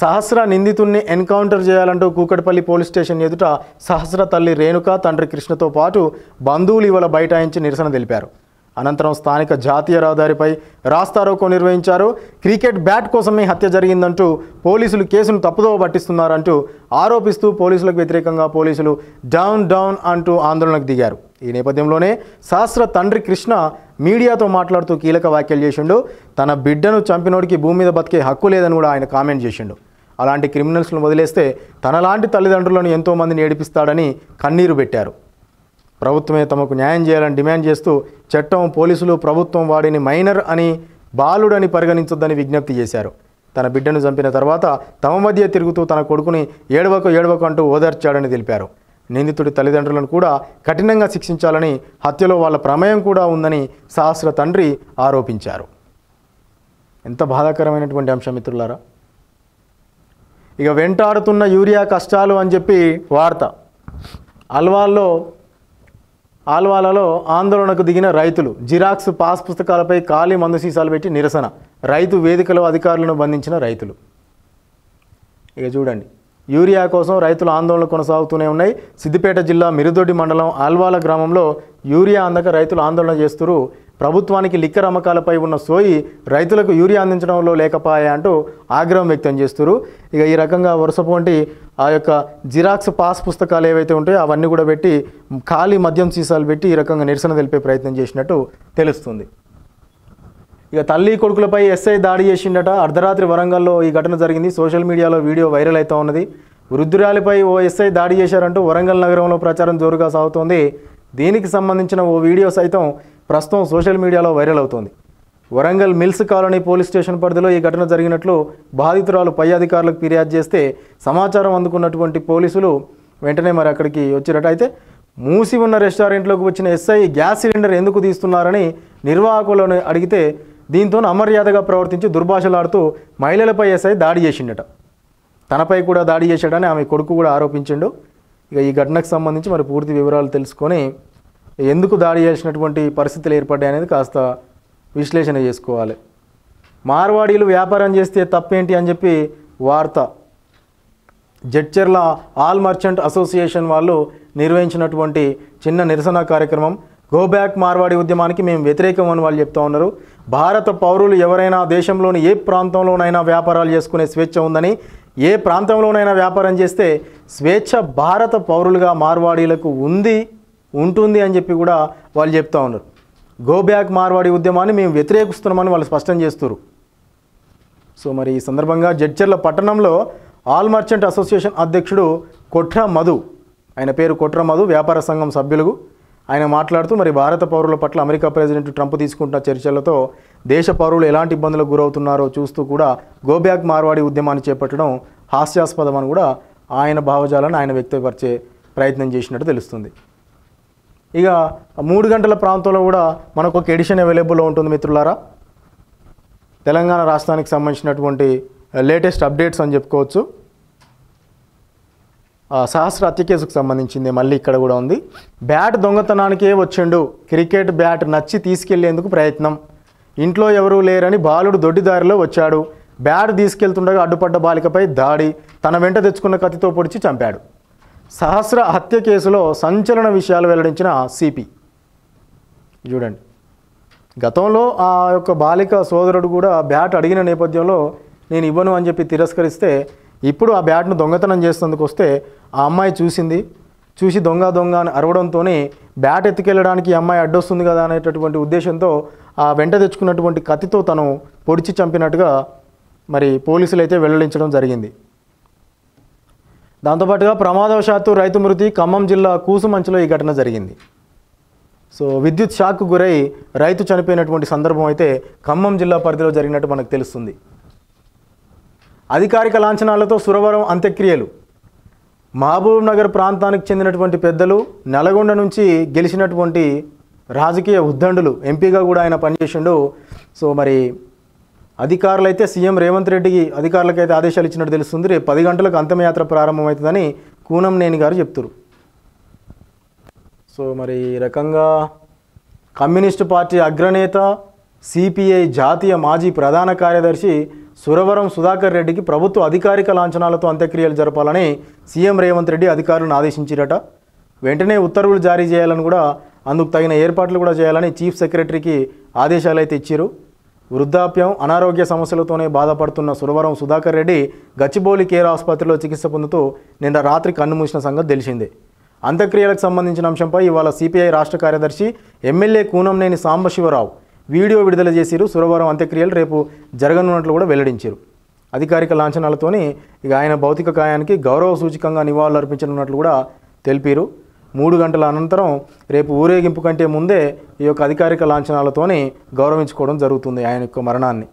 సహస్ర నిందితుడిని ఎన్కౌంటర్ చేయాలంటూ కూకట్పల్లి పోలీస్ స్టేషన్ ఎదుట సహస్ర తల్లి రేణుక, తండ్రి కృష్ణతో పాటు బంధువులు ఇవాళ బైఠాయించి నిరసన తెలిపారు. అనంతరం స్థానిక జాతీయ రహదారిపై రాస్తారోకో నిర్వహించారు. క్రికెట్ బ్యాట్ కోసమే హత్య జరిగిందంటూ పోలీసులు కేసును తప్పుదోవ పట్టిస్తున్నారంటూ ఆరోపిస్తూ పోలీసులకు వ్యతిరేకంగా పోలీసులు డౌన్ డౌన్ అంటూ ఆందోళనకు దిగారు. ఈ నేపథ్యంలోనే సహస్ర తండ్రి కృష్ణ మీడియాతో మాట్లాడుతూ కీలక వ్యాఖ్యలు చేసిండు. తన బిడ్డను చంపినోడికి భూమి మీద బతికే హక్కు లేదని కూడా ఆయన కామెంట్ చేసిండు. అలాంటి క్రిమినల్స్ను వదిలేస్తే తనలాంటి తల్లిదండ్రులను ఎంతోమందిని ఏడిపిస్తాడని కన్నీరు పెట్టారు. ప్రభుత్వమే తమకు న్యాయం చేయాలని డిమాండ్ చేస్తూ చట్టం, పోలీసులు, ప్రభుత్వం వాడిని మైనర్ అని, బాలుడని పరిగణించొద్దని విజ్ఞప్తి చేశారు. తన బిడ్డను చంపిన తర్వాత తమ మధ్య తిరుగుతూ తన కొడుకుని ఏడవకు అంటూ ఓదార్చాడని తెలిపారు. నిందితుడి తల్లిదండ్రులను కూడా కఠినంగా శిక్షించాలని, హత్యలో వాళ్ళ ప్రమేయం కూడా ఉందని సహస్ర తండ్రి ఆరోపించారు. ఎంత బాధాకరమైనటువంటి అంశం మిత్రులారా. ఇక వెంటాడుతున్న యూరియా కష్టాలు అని చెప్పి వార్త. ఆల్వాలలో ఆందోళనకు దిగిన రైతులు. జిరాక్స్ పాస్ పుస్తకాలపై ఖాళీ మందు సీసాలు పెట్టి నిరసన. రైతు వేదికలో అధికారులను బంధించిన రైతులు. ఇక చూడండి, యూరియా కోసం రైతుల ఆందోళనలు కొనసాగుతూనే ఉన్నాయి. సిద్దిపేట జిల్లా మిరుదొడ్డి మండలం ఆల్వాల గ్రామంలో యూరియా అందక రైతులు ఆందోళన చేస్తున్నారు. ప్రభుత్వానికి లిక్కర్ అమ్మకాలపై ఉన్న సోయి రైతులకు యూరియా అందించడంలో లేకపాయా అంటూ ఆగ్రహం వ్యక్తం చేస్తున్నారు. ఇక ఈ రకంగా వరుసపోంటి ఆ యొక్క జిరాక్స్ పాస్ పుస్తకాలు ఏవైతే ఉంటాయో అవన్నీ కూడా పెట్టి ఖాళీ మద్యం సీసాలు పెట్టి ఈ రకంగా నిరసన తెలిపే ప్రయత్నం చేసినట్టు తెలుస్తుంది. ఇక తల్లి కొడుకులపై ఎస్ఐ దాడి చేసిండట. అర్ధరాత్రి వరంగల్లో ఈ ఘటన జరిగింది. సోషల్ మీడియాలో వీడియో వైరల్ అవుతూ ఉన్నది. వృద్ధురాలిపై ఓ ఎస్ఐ దాడి చేశారంటూ వరంగల్ నగరంలో ప్రచారం జోరుగా సాగుతోంది. దీనికి సంబంధించిన ఓ వీడియో సైతం ప్రస్తుతం సోషల్ మీడియాలో వైరల్ అవుతోంది. Warangal mills colony police station పరిధిలో ఈ ఘటన జరిగినట్లు బాధితురాలు పై అధికారులకు ఫిర్యాదు చేస్తే సమాచారం అందుకున్నటువంటి పోలీసులు వెంటనే మరి అక్కడికి వచ్చిరట. అయితే మూసి ఉన్న రెస్టారెంట్లోకి వచ్చిన ఎస్ఐ గ్యాస్ సిలిండర్ ఎందుకు తీస్తున్నారని నిర్వాహకులను అడిగితే దీంతో అమర్యాదగా ప్రవర్తించి దుర్భాషలాడుతూ మహిళలపై ఎస్ఐ దాడి చేసిండట. తనపై కూడా దాడి చేశాడని ఆమె కొడుకు కూడా ఆరోపించిండు. ఇక ఈ ఘటనకు సంబంధించి మరి పూర్తి వివరాలు తెలుసుకొని ఎందుకు దాడి చేసినటువంటి పరిస్థితులు ఏర్పడ్డాయి అనేది కాస్త విశ్లేషణ చేసుకోవాలి. మార్వాడీలు వ్యాపారం చేస్తే తప్పేంటి అని చెప్పి వార్త. జడ్చర్ల ఆల్ మర్చెంట్ అసోసియేషన్ వాళ్ళు నిర్వహించినటువంటి చిన్న నిరసన కార్యక్రమం. గో బ్యాక్ మార్వాడి ఉద్యమానికి మేము వ్యతిరేకం అని వాళ్ళు చెప్తా ఉన్నారు. భారత పౌరులు ఎవరైనా దేశంలోని ఏ ప్రాంతంలోనైనా వ్యాపారాలు చేసుకునే స్వేచ్ఛ ఉందని, ఏ ప్రాంతంలోనైనా వ్యాపారం చేస్తే స్వేచ్ఛ భారత పౌరులుగా మార్వాడీలకు ఉంటుంది అని చెప్పి కూడా వాళ్ళు చెప్తా ఉన్నారు. గో బ్యాక్ మార్వాడి ఉద్యమాన్ని మేము వ్యతిరేకిస్తున్నామని వాళ్ళు స్పష్టం చేస్తారు. సో మరి ఈ సందర్భంగా జడ్చర్ల పట్టణంలో ఆల్ మర్చెంట్ అసోసియేషన్ అధ్యక్షుడు కొట్ర మధు, ఆయన పేరు కొట్ర మధు, వ్యాపార సంఘం సభ్యులు, ఆయన మాట్లాడుతూ మరి భారత పౌరుల పట్ల అమెరికా ప్రెసిడెంట్ ట్రంప్ తీసుకుంటున్న చర్చలతో దేశ పౌరులు ఎలాంటి ఇబ్బందులకు గురవుతున్నారో చూస్తూ కూడా గో బ్యాక్ మార్వాడి ఉద్యమాన్ని చేపట్టడం హాస్యాస్పదం అని కూడా ఆయన భావజాలను ఆయన వ్యక్తపరిచే ప్రయత్నం చేసినట్టు తెలుస్తుంది. ఇక 3 గంటల ప్రాంతంలో కూడా మనకు ఒక ఎడిషన్ అవైలబుల్లో ఉంటుంది మిత్రులారా. తెలంగాణ రాష్ట్రానికి సంబంధించినటువంటి లేటెస్ట్ అప్డేట్స్ అని చెప్పుకోవచ్చు. సహస్ర హత్య కేసుకు సంబంధించింది మళ్ళీ ఇక్కడ కూడా ఉంది. బ్యాట్ దొంగతనానికే వచ్చిండు, క్రికెట్ బ్యాట్ నచ్చి తీసుకెళ్లేందుకు ప్రయత్నం, ఇంట్లో ఎవరూ లేరని బాలుడు దొడ్డిదారిలో వచ్చాడు, బ్యాట్ తీసుకెళ్తుండగా అడ్డుపడ్డ బాలికపై దాడి, తన వెంట తెచ్చుకున్న కత్తితో పొడిచి చంపాడు. సహస్ర హత్య కేసులో సంచలన విషయాలు వెల్లడించిన సిపి. చూడండి, గతంలో ఆ యొక్క బాలిక సోదరుడు కూడా బ్యాట్ అడిగిన నేపథ్యంలో నేను ఇవ్వను అని చెప్పి తిరస్కరిస్తే ఇప్పుడు ఆ బ్యాట్ను దొంగతనం చేసేందుకు వస్తే ఆ అమ్మాయి చూసి దొంగ అని అరవడంతో బ్యాట్ ఎత్తుకెళ్ళడానికి ఈ అమ్మాయి అడ్డొస్తుంది కదా అనేటటువంటి ఉద్దేశంతో ఆ వెంట తెచ్చుకున్నటువంటి కత్తితో తను పొడిచి చంపినట్టుగా మరి పోలీసులు అయితే వెల్లడించడం జరిగింది. దాంతోపాటుగా ప్రమాదవశాత్తు రైతు మృతి ఖమ్మం జిల్లా కూసుమంచులో ఈ ఘటన జరిగింది. సో విద్యుత్ షాక్కు గురై రైతు చనిపోయినటువంటి సందర్భం అయితే ఖమ్మం జిల్లా పరిధిలో జరిగినట్టు మనకు తెలుస్తుంది. అధికారిక లాంఛనాలతో సురవరం అంత్యక్రియలు. మహబూబ్ నగర్ ప్రాంతానికి చెందినటువంటి పెద్దలు, నల్గొండ నుంచి గెలిచినటువంటి రాజకీయ ఉద్దండులు, ఎంపీగా కూడా ఆయన పనిచేసిండు. సో మరి అధికారులు అయితే సీఎం రేవంత్ రెడ్డికి అధికారులకైతే ఆదేశాలు ఇచ్చినట్టు తెలుస్తుంది. రేపు 10 గంటలకు అంతిమయాత్ర ప్రారంభమవుతుందని కూనంనేని గారు చెప్తున్నారు. సో మరి ఈ రకంగా కమ్యూనిస్టు పార్టీ అగ్రనేత, సిపిఐ జాతీయ మాజీ ప్రధాన కార్యదర్శి సురవరం సుధాకర్ రెడ్డికి ప్రభుత్వ అధికారిక లాంఛనాలతో అంత్యక్రియలు జరపాలని సీఎం రేవంత్ రెడ్డి అధికారులను ఆదేశించారట. వెంటనే ఉత్తర్వులు జారీ చేయాలని కూడా, అందుకు తగిన ఏర్పాట్లు కూడా చేయాలని చీఫ్ సెక్రటరీకి ఆదేశాలు అయితే ఇచ్చారు. వృద్ధాప్యం, అనారోగ్య సమస్యలతోనే బాధపడుతున్న సురవరం సుధాకర్ రెడ్డి గచ్చిబౌలి కేర్ ఆసుపత్రిలో చికిత్స పొందుతూ నిన్న రాత్రి కన్నుమూసిన సంగతి తెలిసిందే. అంత్యక్రియలకు సంబంధించిన అంశంపై ఇవాళ సిపిఐ రాష్ట్ర కార్యదర్శి ఎమ్మెల్యే కూనంనేని సాంబశివరావు వీడియో విడుదల చేసిరు. సురవరం అంత్యక్రియలు రేపు జరగనున్నట్లు కూడా వెల్లడించారు. అధికారిక లాంఛనాలతోని ఇక ఆయన భౌతిక కాయానికి గౌరవ సూచకంగా నివాళులు అర్పించనున్నట్లు కూడా తెలిపారు. 3 గంటల అనంతరం రేపు ఊరేగింపు కంటే ముందే ఈ యొక్క అధికారిక లాంఛనాలతోని గౌరవించుకోవడం జరుగుతుంది ఆయన యొక్క మరణాన్ని.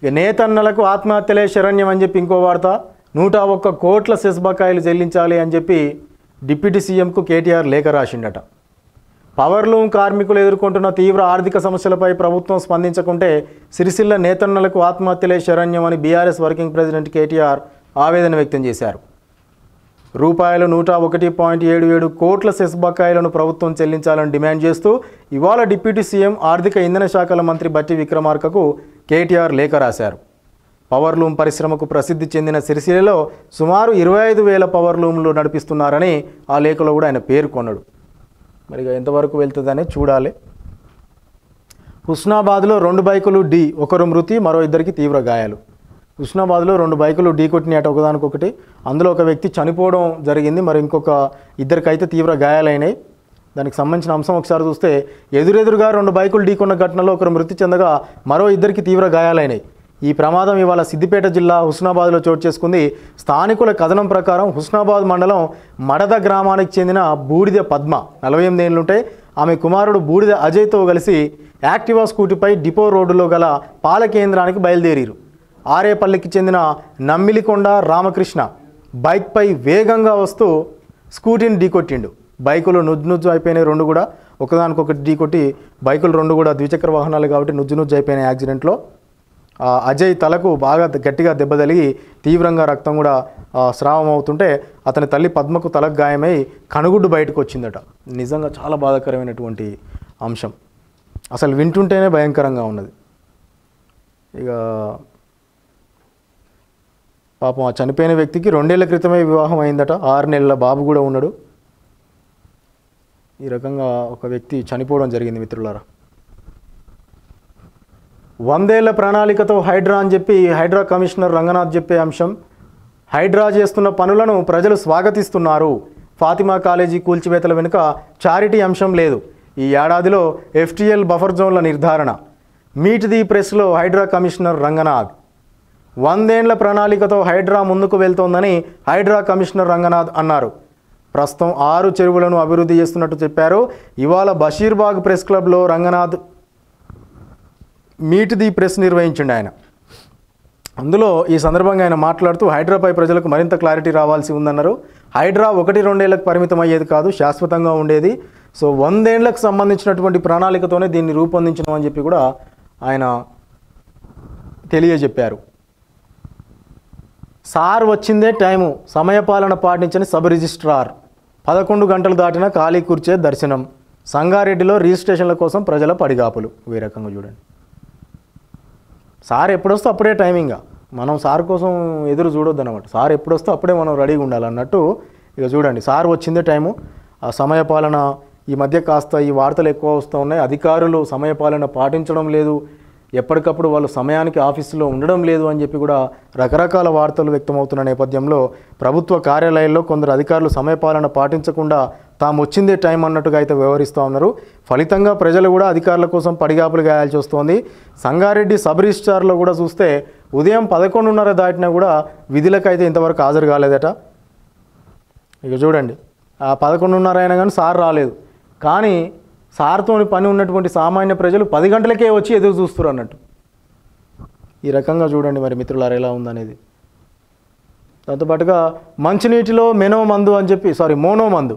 ఇక నేతన్నలకు ఆత్మహత్యలే శరణ్యం అని చెప్పి ఇంకో వార్త. 101 కోట్ల సెస్ బకాయిలు చెల్లించాలి అని చెప్పి డిప్యూటీ సీఎంకు కేటీఆర్ లేఖ రాసిండట. పవర్లూమ్ కార్మికులు ఎదుర్కొంటున్న తీవ్ర ఆర్థిక సమస్యలపై ప్రభుత్వం స్పందించకుంటే సిరిసిల్ల నేతన్నలకు ఆత్మహత్యలే శరణ్యం అని బీఆర్ఎస్ వర్కింగ్ ప్రెసిడెంట్ కేటీఆర్ ఆవేదన వ్యక్తం చేశారు. రూపాయలు 101.77 కోట్ల సెస్ బకాయిలను ప్రభుత్వం చెల్లించాలని డిమాండ్ చేస్తూ ఇవాళ డిప్యూటీ సీఎం ఆర్థిక ఇంధన శాఖల మంత్రి బట్టి విక్రమార్కకు కేటీఆర్ లేఖ రాశారు. పవర్లూమ్ పరిశ్రమకు ప్రసిద్ధి చెందిన సిరిసిల్లలో సుమారు 25,000 పవర్లూమ్లు నడిపిస్తున్నారని ఆ లేఖలో కూడా ఆయన పేర్కొన్నాడు. మరి ఎంతవరకు వెళ్తుందనే చూడాలి. హుస్నాబాద్లో 2 బైకులు ఢీ, ఒకరు మృతి, మరో 2కి తీవ్ర గాయాలు. హుస్నాబాద్లో 2 బైకులు ఢీ కొట్టినాయట ఒకదానికొకటి. అందులో ఒక వ్యక్తి చనిపోవడం జరిగింది, మరి ఇంకొక 2కైతే తీవ్ర గాయాలైనాయి. దానికి సంబంధించిన అంశం ఒకసారి చూస్తే ఎదురెదురుగా 2 బైకులు ఢీకొన్న ఘటనలో ఒకరు మృతి చెందగా మరో 2కి తీవ్ర గాయాలైనాయి. ఈ ప్రమాదం ఇవాళ సిద్దిపేట జిల్లా హుస్నాబాద్లో చోటు చేసుకుంది. స్థానికుల కథనం ప్రకారం హుస్నాబాద్ మండలం మడద గ్రామానికి చెందిన బూడిద పద్మ 48 ఏళ్లుంటాయి. ఆమె కుమారుడు బూడిద అజయ్తో కలిసి యాక్టివా స్కూటీపై డిపో రోడ్డులో గల పాల కేంద్రానికి బయలుదేరారు. ఆరేపల్లికి చెందిన నమ్మిలికొండ రామకృష్ణ బైక్పై వేగంగా వస్తూ స్కూటీని ఢీకొట్టిండు. బైకులు నుజ్జు అయిపోయినాయి 2 కూడా, ఒకదానికొకటి ఢీకొట్టి బైకులు 2 కూడా ద్విచక్ర వాహనాలు కాబట్టి నుజ్జు అయిపోయినాయి యాక్సిడెంట్లో. అజయ్ తలకు బాగా గట్టిగా దెబ్బ తగిలి తీవ్రంగా రక్తం కూడా స్రావం అవుతుంటే అతని తల్లి పద్మకు తలకు గాయమై కనుగుడ్డు బయటకు వచ్చిందట. నిజంగా చాలా బాధాకరమైనటువంటి అంశం, అసలు వింటుంటేనే భయంకరంగా ఉన్నది. ఇక పాపం ఆ చనిపోయిన వ్యక్తికి 2 ఏళ్ల క్రితమే వివాహం అయిందట. 6 నెలల బాబు కూడా ఉన్నాడు. ఈ రకంగా ఒక వ్యక్తి చనిపోవడం జరిగింది మిత్రులారా. 100 ఏళ్ల ప్రణాళికతో హైడ్రా అని చెప్పి హైడ్రా కమిషనర్ రంగనాథ్ చెప్పే అంశం. హైడ్రా చేస్తున్న పనులను ప్రజలు స్వాగతిస్తున్నారు. ఫాతిమా కాలేజీ కూల్చివేతల వెనుక చారిటీ అంశం లేదు. ఈ ఏడాదిలో FTL బఫర్ జోన్ల నిర్ధారణ. మీట్ ది ప్రెస్లో హైడ్రా కమిషనర్ రంగనాథ్. 100 ఏళ్ల ప్రణాళికతో హైడ్రా ముందుకు వెళ్తోందని హైడ్రా కమిషనర్ రంగనాథ్ అన్నారు. ప్రస్తుతం 6 చెరువులను అభివృద్ధి చేస్తున్నట్టు చెప్పారు. ఇవాళ బషీర్బాగ్ ప్రెస్ క్లబ్లో రంగనాథ్ మీట్ ది ప్రెస్ నిర్వహించిండు ఆయన. అందులో ఈ సందర్భంగా ఆయన మాట్లాడుతూ హైడ్రాపై ప్రజలకు మరింత క్లారిటీ రావాల్సి ఉందన్నారు. హైడ్రా 1-2 ఏళ్లకు పరిమితం అయ్యేది కాదు, శాశ్వతంగా ఉండేది. సో 100 ఏళ్లకు సంబంధించినటువంటి ప్రణాళికతోనే దీన్ని రూపొందించడం అని చెప్పి కూడా ఆయన తెలియజెప్పారు. సార్ వచ్చిందే టైము, సమయపాలన పాటించని సబ్ రిజిస్ట్రార్. 11 గంటలు దాటినా ఖాళీ కూర్చే దర్శనం. సంగారెడ్డిలో రిజిస్ట్రేషన్ల కోసం ప్రజల పడిగాపులు. ఈ రకంగా చూడండి, సార్ ఎప్పుడొస్తే అప్పుడే టైమింగ్గా, మనం సార్ కోసం ఎదురు చూడొద్దు అనమాట. సార్ ఎప్పుడొస్తే అప్పుడే మనం రెడీగా ఉండాలన్నట్టు. ఇక చూడండి, సార్ వచ్చిందే టైము. ఆ సమయపాలన ఈ మధ్య కాస్త ఈ వార్తలు ఎక్కువ వస్తూ ఉన్నాయి. అధికారులు సమయపాలన పాటించడం లేదు, ఎప్పటికప్పుడు వాళ్ళు సమయానికి ఆఫీసులో ఉండడం లేదు అని చెప్పి కూడా రకరకాల వార్తలు వ్యక్తమవుతున్న నేపథ్యంలో ప్రభుత్వ కార్యాలయాల్లో కొందరు అధికారులు సమయపాలన పాటించకుండా తాము వచ్చిందే టైం అన్నట్టుగా అయితే వ్యవహరిస్తూ ఉన్నారు. ఫలితంగా ప్రజలు కూడా అధికారుల కోసం పడిగాపులు గాయాల్సి వస్తోంది. సంగారెడ్డి సబ్ రిజిస్ట్రార్లో కూడా చూస్తే ఉదయం 11:30 దాటినా కూడా విధులకైతే ఇంతవరకు హాజరు కాలేదట. ఇక చూడండి, ఆ 11:30 అయినా కానీ సార్ రాలేదు. కానీ సార్తో పని ఉన్నటువంటి సామాన్య ప్రజలు 10 గంటలకే వచ్చి ఎదురు చూస్తారు అన్నట్టు. ఈ రకంగా చూడండి మరి మిత్రులారా ఎలా ఉందనేది. దాంతోపాటుగా మంచినీటిలో మోనో మందు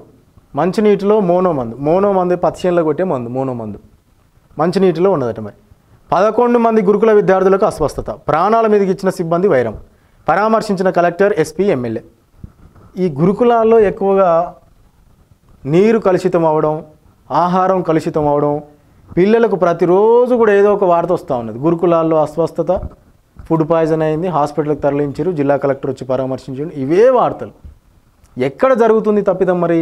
మంచినీటిలో మోనో మందు పచ్చిచేనులో కొట్టే మందు మోనో మందు మంచినీటిలో ఉన్నదట. మరి 11 మంది గురుకుల విద్యార్థులకు అస్వస్థత, ప్రాణాల మీదకి ఇచ్చిన సిబ్బంది వైరం, పరామర్శించిన కలెక్టర్, ఎస్పీ, ఎమ్మెల్యే. ఈ గురుకులాల్లో ఎక్కువగా నీరు కలుషితం అవ్వడం, ఆహారం కలుషితం అవ్వడం, పిల్లలకు ప్రతిరోజు కూడా ఏదో ఒక వార్త వస్తూ ఉన్నది. గురుకులాల్లో అస్వస్థత, ఫుడ్ పాయిజన్ అయింది, హాస్పిటల్కి తరలించారు, జిల్లా కలెక్టర్ వచ్చి పరామర్శించారు. ఇవే వార్తలు. ఎక్కడ జరుగుతుంది తప్పిదం? మరి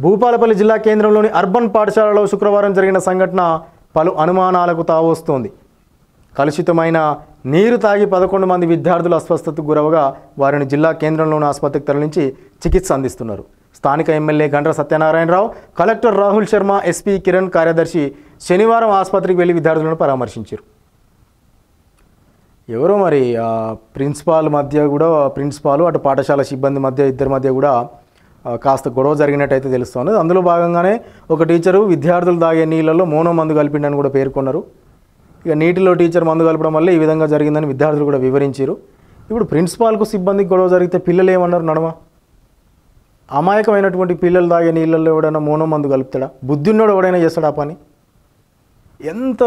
భూపాలపల్లి జిల్లా కేంద్రంలోని అర్బన్ పాఠశాలలో శుక్రవారం జరిగిన సంఘటన పలు అనుమానాలకు తావొస్తోంది. కలుషితమైన నీరు తాగి 11 మంది విద్యార్థులు అస్వస్థతకు గురవగా వారిని జిల్లా కేంద్రంలోని ఆసుపత్రికి తరలించి చికిత్స అందిస్తున్నారు. స్థానిక MLA Gandra Satyanarayana Rao, collector Rahul Sharma, SP Kiran కార్యదర్శి శనివారం ఆసుపత్రికి వెళ్లి విద్యార్థులను పరామర్శించారు. ఎవరో మరి ప్రిన్సిపాల్ అటు పాఠశాల సిబ్బంది ఇద్దరి మధ్య కూడా కాస్త గొడవ జరిగినట్టయితే తెలుస్తుంది. అందులో భాగంగానే ఒక టీచరు విద్యార్థులు తాగే నీళ్ళల్లో మోనో మందు కలిపిండని కూడా పేర్కొన్నారు. ఇక నీటిలో టీచర్ మందు కలపడం వల్ల ఈ విధంగా జరిగిందని విద్యార్థులు కూడా వివరించారు. ఇప్పుడు ప్రిన్సిపాల్కు సిబ్బందికి గొడవ జరిగితే పిల్లలు ఏమన్నారు? నడమ అమాయకమైనటువంటి పిల్లలు తాగే నీళ్ళల్లో ఎవడైనా మోనో మందు కలుపుతాడా? బుద్ధిన్నోడు ఎవడైనా చేస్తాడా పని? ఎంత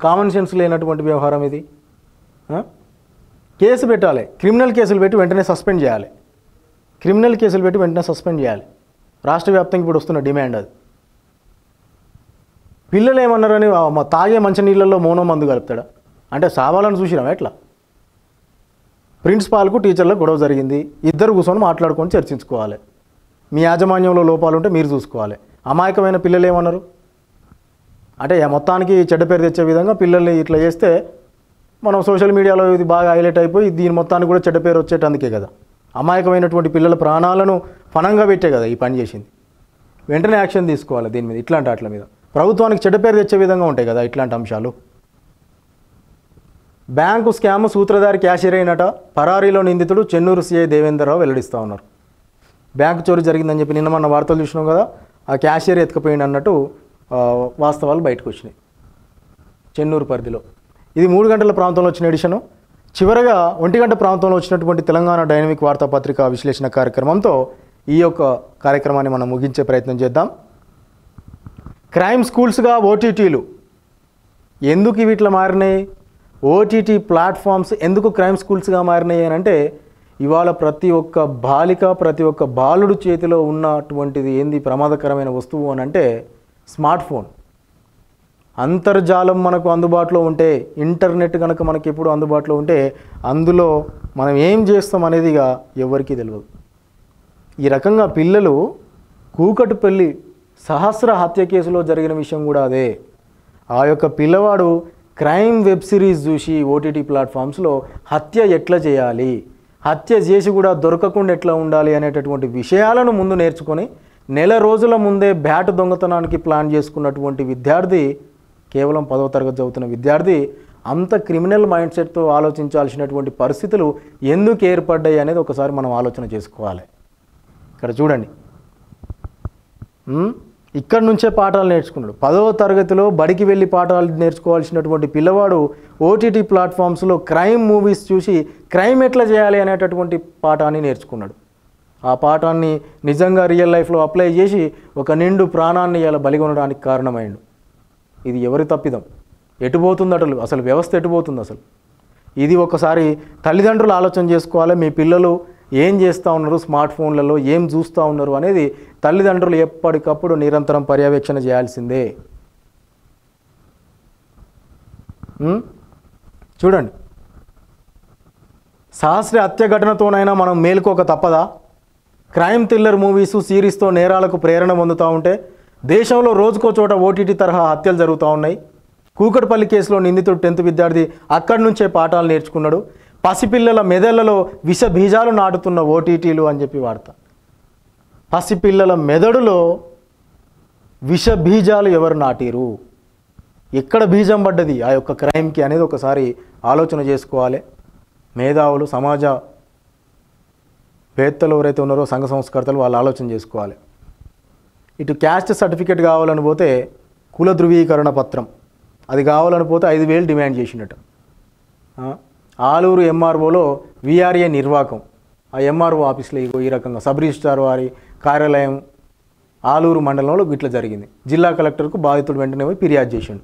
కామన్ సెన్స్ లేనటువంటి వ్యవహారం ఇది. కేసు పెట్టాలి, క్రిమినల్ కేసులు పెట్టి వెంటనే సస్పెండ్ చేయాలి. రాష్ట్ర వ్యాప్తంగా ఇప్పుడు వస్తున్న డిమాండ్ అది. పిల్లలు ఏమన్నారని తాగే మంచి నీళ్ళల్లో మోనో మందు కలుపుతాడా అంటే సావాలని చూసినాం. ఎట్లా? ప్రిన్సిపాల్కు టీచర్లకు గొడవ జరిగింది, ఇద్దరు కూర్చొని మాట్లాడుకొని చర్చించుకోవాలి. మీ యాజమాన్యంలో లోపాలు ఉంటే మీరు చూసుకోవాలి. అమాయకమైన పిల్లలు ఏమన్నారు అంటే మొత్తానికి చెడ్డ పేరు తెచ్చే విధంగా పిల్లల్ని ఇట్లా చేస్తే మనం సోషల్ మీడియాలో ఇది బాగా హైలైట్ అయిపోయి దీని మొత్తానికి కూడా చెడ్డ పేరు వచ్చేటందుకే కదా. అమాయకమైనటువంటి పిల్లల ప్రాణాలను పణంగా పెట్టే కదా ఈ పని చేసింది. వెంటనే యాక్షన్ తీసుకోవాలి దీని మీద. ఇట్లాంటి వాటి మీద ప్రభుత్వానికి చెడ్డ పేరు తెచ్చే విధంగా ఉంటాయి కదా ఇట్లాంటి అంశాలు. బ్యాంకు స్కామ్ సూత్రధారి క్యాషియర్ అయినట పరారీలో నిందితుడు చెన్నూరు సిఐ దేవేంద్రరావు వెల్లడిస్తూ ఉన్నారు. బ్యాంకు చోరీ జరిగిందని చెప్పి నిన్న మన వార్తలు చూసినాం కదా. ఆ క్యాషియర్ ఎత్తుకుపోయింది అన్నట్టు వాస్తవాలు బయటకు వచ్చినాయి చెన్నూరు పరిధిలో. ఇది 3 గంటల ప్రాంతంలో వచ్చిన ఎడిషను. చివరగా 1 గంట ప్రాంతంలో వచ్చినటువంటి తెలంగాణ డైనమిక్ వార్తాపత్రిక విశ్లేషణ కార్యక్రమంతో ఈ యొక్క కార్యక్రమాన్ని మనం ముగించే ప్రయత్నం చేద్దాం. క్రైమ్ స్కూల్స్గా ఓటీటీలు ఎందుకు వీటిలో మారినాయి? ఓటీటీ ప్లాట్ఫామ్స్ ఎందుకు క్రైమ్ స్కూల్స్గా మారినాయి అని అంటే ఇవాళ ప్రతి ఒక్క బాలిక, ప్రతి ఒక్క బాలుడు చేతిలో ఉన్నటువంటిది ఏంది ప్రమాదకరమైన వస్తువు అని అంటే స్మార్ట్ ఫోన్. అంతర్జాలం మనకు అందుబాటులో ఉంటే, ఇంటర్నెట్ కనుక మనకి ఎప్పుడు అందుబాటులో ఉంటే అందులో మనం ఏం చేస్తాం అనేదిగా ఎవరికీ తెలియదు. ఈ రకంగా పిల్లలు కూకట్పల్లి సహస్ర హత్య కేసులో జరిగిన విషయం కూడా అదే. ఆ యొక్క పిల్లవాడు క్రైమ్ వెబ్ సిరీస్ చూసి ఓటీటీ ప్లాట్ఫామ్స్లో హత్య ఎట్లా చేయాలి, హత్య చేసి కూడా దొరకకుండా ఎట్లా ఉండాలి అనేటటువంటి విషయాలను ముందు నేర్చుకొని నెల రోజుల ముందే బ్యాట్ దొంగతనానికి ప్లాన్ చేసుకున్నటువంటి విద్యార్థి, కేవలం 10వ తరగతి చదువుతున్న విద్యార్థి అంత క్రిమినల్ మైండ్ సెట్తో ఆలోచించాల్సినటువంటి పరిస్థితులు ఎందుకు ఏర్పడ్డాయి అనేది ఒకసారి మనం ఆలోచన చేసుకోవాలి. ఇక్కడ చూడండి, ఇక్కడ నుంచే పాఠాలు నేర్చుకున్నాడు. 10వ తరగతిలో బడికి వెళ్ళి పాఠాలు నేర్చుకోవాల్సినటువంటి పిల్లవాడు ఓటీటీ ప్లాట్ఫామ్స్లో క్రైమ్ మూవీస్ చూసి క్రైమ్ ఎట్లా చేయాలి అనేటటువంటి పాఠాన్ని నేర్చుకున్నాడు. ఆ పాఠాన్ని నిజంగా రియల్ లైఫ్లో అప్లై చేసి ఒక నిండు ప్రాణాన్ని ఇలా బలిగొనడానికి కారణమైండు. ఇది ఎవరి తప్పిదం? ఎటుపోతుంది అసలు వ్యవస్థ ఎటుపోతుంది అసలు? ఇది ఒకసారి తల్లిదండ్రులు ఆలోచన చేసుకోవాలి. మీ పిల్లలు ఏం చేస్తూ ఉన్నారు, స్మార్ట్ ఫోన్లలో ఏం చూస్తూ ఉన్నారు అనేది తల్లిదండ్రులు ఎప్పటికప్పుడు నిరంతరం పర్యవేక్షణ చేయాల్సిందే. చూడండి, సహస్ర హత్య ఘటనతోనైనా మనం మేలుకోక తప్పదా? క్రైమ్ థ్రిల్లర్ మూవీసు, సిరీస్తో నేరాలకు ప్రేరణ పొందుతూ ఉంటే దేశంలో రోజుకో చోట ఓటీటీ తరహా హత్యలు జరుగుతూ ఉన్నాయి. కూకట్పల్లి కేసులో నిందితుడు 10th విద్యార్థి అక్కడి నుంచే పాఠాలు నేర్చుకున్నాడు. పసిపిల్లల మెదళ్లలో విష బీజాలు నాటుతున్న ఓటీటీలు అని చెప్పి వాడతా. పసిపిల్లల మెదడులో విష బీజాలు ఎవరు నాటిరు, ఎక్కడ బీజం పడ్డది ఆ యొక్క క్రైమ్కి అనేది ఒకసారి ఆలోచన చేసుకోవాలి. మేధావులు, సమాజ వేత్తలు ఎవరైతే ఉన్నారో, సంఘ సంస్కర్తలు, వాళ్ళు ఆలోచన చేసుకోవాలి. ఇటు క్యాస్ట్ సర్టిఫికేట్ కావాలని పోతే కుల ధృవీకరణ పత్రం అది కావాలని పోతే 5,000 డిమాండ్ చేసినట్టు. ఆలూరు ఎంఆర్ఓలో విఆర్ఏ నిర్వాకం, ఆ ఎంఆర్ఓ ఆఫీస్లో ఈ రకంగా సబ్ రిజిస్ట్రార్ వారి కార్యాలయం ఆలూరు మండలంలో ఇట్లా జరిగింది. జిల్లా కలెక్టర్కు బాధితుడు వెంటనే పోయి ఫిర్యాదు చేసిండు.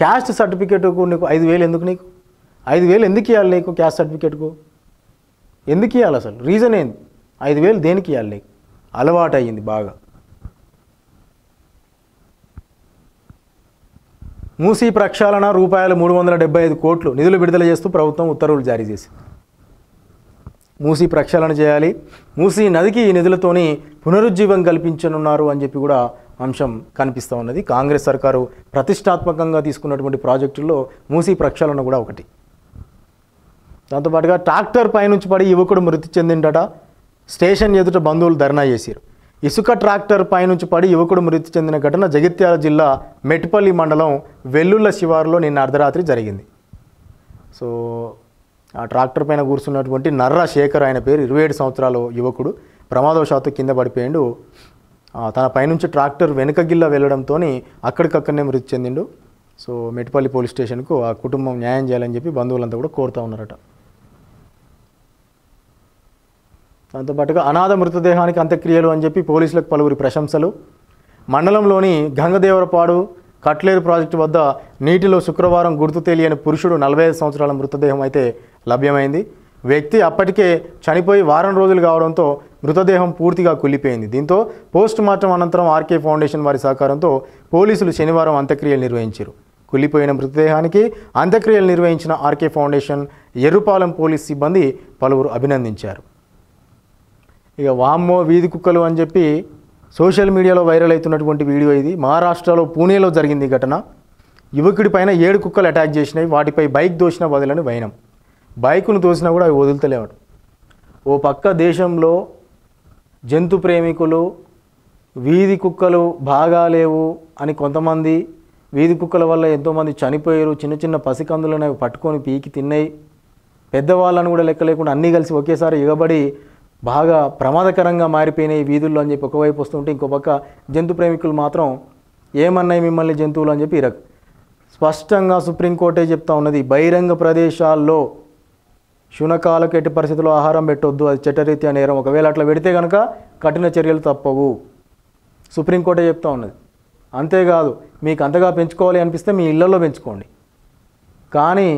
క్యాస్ట్ సర్టిఫికేట్కు నీకు 5,000 ఎందుకు? నీకు 5,000 ఎందుకు ఇవ్వాలి? నీకు క్యాస్ట్ సర్టిఫికేట్కు ఎందుకు ఇవ్వాలి? అసలు రీజన్ ఏంది? 5,000 దేనికి ఇవ్వాలి? నీకు అలవాటు అయ్యింది బాగా. మూసీ ప్రక్షాళన రూపాయలు 375 కోట్లు నిధులు విడుదల చేస్తూ ప్రభుత్వం ఉత్తర్వులు జారీ చేసింది. మూసీ ప్రక్షాళన చేయాలి, మూసీ నదికి ఈ నిధులతోని పునరుజ్జీవం కల్పించనున్నారు అని చెప్పి కూడా అంశం కనిపిస్తూ ఉన్నది. కాంగ్రెస్ సర్కారు ప్రతిష్టాత్మకంగా తీసుకున్నటువంటి ప్రాజెక్టుల్లో మూసీ ప్రక్షాళన కూడా ఒకటి. దాంతోపాటుగా ట్రాక్టర్ పైనుంచి పడి యువకుడు మృతి చెందిండట. స్టేషన్ ఎదుట బంధువులు ధర్నా చేశారు. ఇసుక ట్రాక్టర్ పైనుంచి పడి యువకుడు మృతి చెందిన ఘటన జగిత్యాల జిల్లా మెట్పల్లి మండలం వెల్లుల్ల శివారులో నిన్న అర్ధరాత్రి జరిగింది. సో ఆ ట్రాక్టర్ పైన కూర్చున్నటువంటి నర్రా శేఖర్, ఆయన పేరు, 27 సంవత్సరాల యువకుడు ప్రమాదవశాత్తు కింద పడిపోయిండు. తన పైనుంచి ట్రాక్టర్ వెనుక గిల్ల వెళ్ళడంతో అక్కడికక్కడనే మృతి చెందిండు. సో మెట్పల్లి పోలీస్ స్టేషన్కు ఆ కుటుంబం న్యాయం చేయాలని చెప్పి బంధువులంతా కూడా కోరుతూ ఉన్నారట. దాంతోపాటుగా అనాథ మృతదేహానికి అంత్యక్రియలు అని చెప్పి పోలీసులకు పలువురి ప్రశంసలు. మండలంలోని గంగదేవరపాడు కట్లేరు ప్రాజెక్టు వద్ద నీటిలో శుక్రవారం గుర్తు తెలియని పురుషుడు 45 సంవత్సరాల మృతదేహం అయితే లభ్యమైంది. వ్యక్తి అప్పటికే చనిపోయి వారం రోజులు కావడంతో మృతదేహం పూర్తిగా కుళ్ళిపోయింది. దీంతో పోస్ట్ మార్టం అనంతరం ఆర్కే ఫౌండేషన్ వారి సహకారంతో పోలీసులు శనివారం అంత్యక్రియలు నిర్వహించారు. కుళ్ళిపోయిన మృతదేహానికి అంత్యక్రియలు నిర్వహించిన ఆర్కే ఫౌండేషన్ ఎర్రుపాలెం పోలీస్ సిబ్బంది పలువురు అభినందించారు. ఇక వామ్మో వీధి కుక్కలు అని చెప్పి సోషల్ మీడియాలో వైరల్ అవుతున్నటువంటి వీడియో ఇది. మహారాష్ట్రలో పూణేలో జరిగింది ఈ ఘటన. యువకుడి పైన 7 కుక్కలు అటాక్ చేసినాయి. వాటిపై బైక్ దోసిన వదలని వైనం. బైకును దోసినా కూడా అవి వదులుతలేవాడు. ఓ పక్క దేశంలో జంతు ప్రేమికులు వీధి కుక్కలు బాగాలేవు అని కొంతమంది, వీధి కుక్కల వల్ల ఎంతోమంది చనిపోయారు, చిన్న చిన్న పసికందులను అవి పట్టుకొని పీకి తిన్నాయి, పెద్దవాళ్ళను కూడా లెక్క లేకుండా అన్నీ కలిసి ఒకేసారి ఎగబడి బాగా ప్రమాదకరంగా మారిపోయినాయి వీధుల్లో అని చెప్పి ఒకవైపు వస్తుంటే, ఇంకో పక్క జంతు ప్రేమికులు మాత్రం ఏమన్నాయి మిమ్మల్ని జంతువులు అని చెప్పి స్పష్టంగా సుప్రీంకోర్టే చెప్తా ఉన్నది. బహిరంగ ప్రదేశాల్లో శునకాలకు ఎట్టి పరిస్థితుల్లో ఆహారం పెట్టొద్దు, అది చట్టరీత్యా నేరం. ఒకవేళ అట్లా పెడితే కనుక కఠిన చర్యలు తప్పవు, సుప్రీంకోర్టే చెప్తా ఉన్నది. అంతేకాదు, మీకు అంతగా పెంచుకోవాలి అనిపిస్తే మీ ఇళ్లలో పెంచుకోండి, కానీ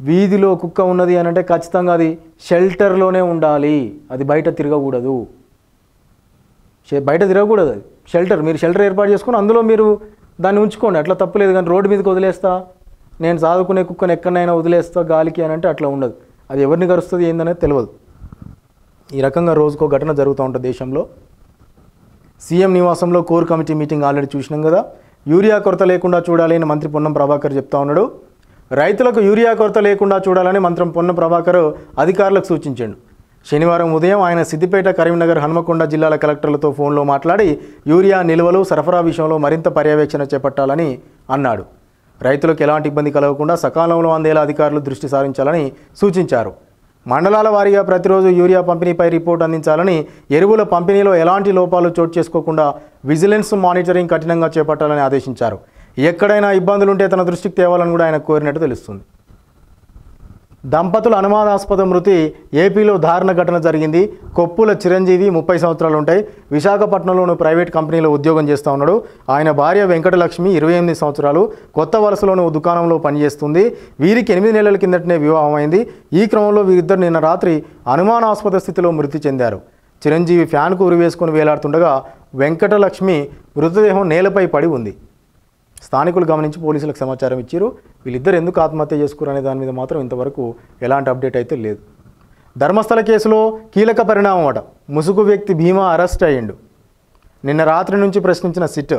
వీధిలో కుక్క ఉన్నది అని అంటే ఖచ్చితంగా అది షెల్టర్లోనే ఉండాలి, అది బయట తిరగకూడదు. అది షెల్టర్, మీరు షెల్టర్ ఏర్పాటు చేసుకొని అందులో మీరు దాన్ని ఉంచుకోండి, అట్లా తప్పులేదు. కానీ రోడ్డు మీదకి వదిలేస్తా, నేను సాదుకునే కుక్కను ఎక్కడైనా వదిలేస్తా గాలికి అని అంటే అట్లా ఉండదు. అది ఎవరిని కరుస్తుంది ఏందనేది తెలియదు. ఈ రకంగా రోజుకో ఘటన జరుగుతూ ఉంటుంది దేశంలో. సీఎం నివాసంలో కోర్ కమిటీ మీటింగ్ ఆల్రెడీ చూసినాం కదా. యూరియా కొరత లేకుండా చూడాలి అని మంత్రి పొన్నం ప్రభాకర్ చెప్తా ఉన్నాడు. రైతులకు యూరియా కొరత లేకుండా చూడాలని మంత్రి పొన్నం ప్రభాకర్ అధికారులకు సూచించాడు. శనివారం ఉదయం ఆయన సిద్దిపేట, కరీంనగర్, హన్మకొండ జిల్లాల కలెక్టర్లతో ఫోన్లో మాట్లాడి యూరియా నిల్వలు, సరఫరా విషయంలో మరింత పర్యవేక్షణ చేపట్టాలని అన్నాడు. రైతులకు ఎలాంటి ఇబ్బంది కలగకుండా సకాలంలో అందేలా అధికారులు దృష్టి సారించాలని సూచించారు. మండలాల వారీగా ప్రతిరోజు యూరియా పంపిణీపై రిపోర్ట్ అందించాలని, ఎరువుల పంపిణీలో ఎలాంటి లోపాలు చోటు చేసుకోకుండా విజిలెన్స్ మానిటరింగ్ కఠినంగా చేపట్టాలని ఆదేశించారు. ఎక్కడైనా ఇబ్బందులుంటే తన దృష్టికి తేవాలని కూడా ఆయన కోరినట్టు తెలుస్తుంది. దంపతుల అనుమానాస్పద మృతి. ఏపీలో దారుణ ఘటన జరిగింది. కొప్పుల చిరంజీవి 30 సంవత్సరాలు ఉంటాయి. విశాఖపట్నంలోని ప్రైవేట్ కంపెనీలో ఉద్యోగం చేస్తూ ఉన్నాడు. ఆయన భార్య వెంకటలక్ష్మి 28 సంవత్సరాలు, కొత్త వలసలోని ఓ దుకాణంలో పనిచేస్తుంది. వీరికి 8 నెలల కిందటనే వివాహం అయింది. ఈ క్రమంలో వీరిద్దరు నిన్న రాత్రి అనుమానాస్పద స్థితిలో మృతి చెందారు. చిరంజీవి ఫ్యాన్కు ఉరివేసుకొని వేలాడుతుండగా వెంకటలక్ష్మి మృతదేహం నేలపై పడి ఉంది. స్థానికులు గమనించి పోలీసులకు సమాచారం ఇచ్చారు. వీళ్ళిద్దరు ఎందుకు ఆత్మహత్య చేసుకున్నారు అనే దాని మీద మాత్రం ఇంతవరకు ఎలాంటి అప్డేట్ అయితే లేదు. ధర్మస్థల కేసులో కీలక పరిణామం అట. ముసుగు వ్యక్తి భీమా అరెస్ట్ అయ్యిండు. నిన్న రాత్రి నుంచి ప్రశ్నించిన సిట్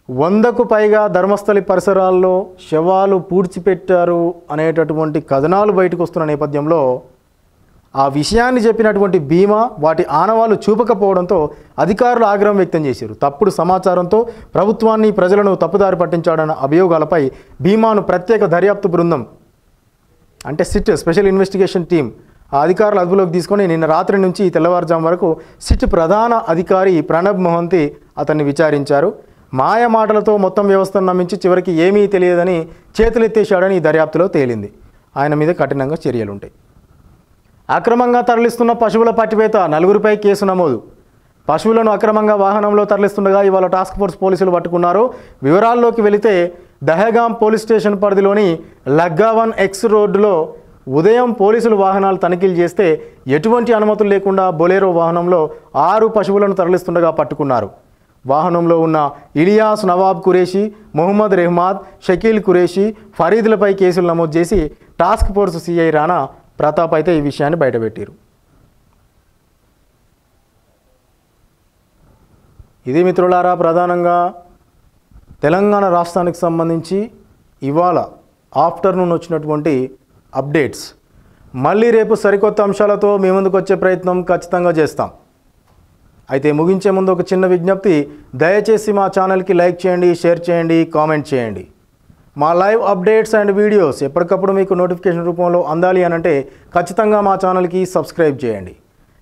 100కు పైగా ధర్మస్థలి పరిసరాల్లో శవాలు పూడ్చిపెట్టారు అనేటటువంటి కథనాలు బయటకు వస్తున్న నేపథ్యంలో ఆ విషయాన్ని చెప్పినటువంటి భీమా వాటి ఆనవాళ్లు చూపకపోవడంతో అధికారులు ఆగ్రహం వ్యక్తం చేశారు. తప్పుడు సమాచారంతో ప్రభుత్వాన్ని ప్రజలను తప్పుదారి పట్టించాడన్న అభియోగాలపై భీమాను ప్రత్యేక దర్యాప్తు బృందం అంటే సిట్ స్పెషల్ ఇన్వెస్టిగేషన్ టీం ఆ అధికారులు అదుపులోకి తీసుకొని నిన్న రాత్రి నుంచి తెల్లవారుజాము వరకు సిట్ ప్రధాన అధికారి ప్రణబ్ మొహంతి అతన్ని విచారించారు. మాయ మాటలతో మొత్తం వ్యవస్థను నమ్మించి చివరికి ఏమీ తెలియదని చేతులెత్తేశాడని ఈ దర్యాప్తులో తేలింది. ఆయన మీద కఠినంగా చర్యలుంటాయి. అక్రమంగా తరలిస్తున్న పశువుల పట్టివేత 4గురిపై కేసు నమోదు. పశువులను అక్రమంగా వాహనంలో తరలిస్తుండగా ఇవాళ టాస్క్ ఫోర్స్ పోలీసులు పట్టుకున్నారు. వివరాల్లోకి వెళితే దహగాం పోలీస్ స్టేషన్ పరిధిలోని లగ్గావన్ ఎక్స్ రోడ్డులో ఉదయం పోలీసులు వాహనాలు తనిఖీలు చేస్తే ఎటువంటి అనుమతులు లేకుండా బొలేరో వాహనంలో 6 పశువులను తరలిస్తుండగా పట్టుకున్నారు. వాహనంలో ఉన్న ఇలియాస్ నవాబ్ కురేషి, మొహమ్మద్ రెహ్మాద్, షకీల్ కురేషి, ఫరీద్లపై కేసులు నమోదు చేసి task force CI Rana Pratap అయితే ఈ విషయాన్ని బయటపెట్టారు. ఇది మిత్రులారా ప్రధానంగా తెలంగాణ రాష్ట్రానికి సంబంధించి ఇవాళ ఆఫ్టర్నూన్ వచ్చినటువంటి అప్డేట్స్. మళ్ళీ రేపు సరికొత్త అంశాలతో మీ ముందుకు వచ్చే ప్రయత్నం ఖచ్చితంగా చేస్తాం. అయితే ముగించే ముందు ఒక చిన్న విజ్ఞప్తి, దయచేసి మా ఛానల్కి లైక్ చేయండి, షేర్ చేయండి, కామెంట్ చేయండి. మా లైవ్ అప్డేట్స్ అండ్ వీడియోస్ ఎప్పటికప్పుడు మీకు నోటిఫికేషన్ రూపంలో అందాలి అనంటే ఖచ్చితంగా మా ఛానల్కి సబ్స్క్రైబ్ చేయండి,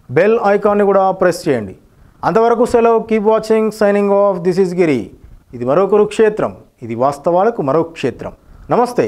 బెల్ ఐకాన్ని కూడా ప్రెస్ చేయండి. అంతవరకు సెలవు. Keep watching. Signing off. This is Giri. ఇది మరో కురుక్షేత్రం. ఇది వాస్తవాలకు మరో క్షేత్రం. నమస్తే.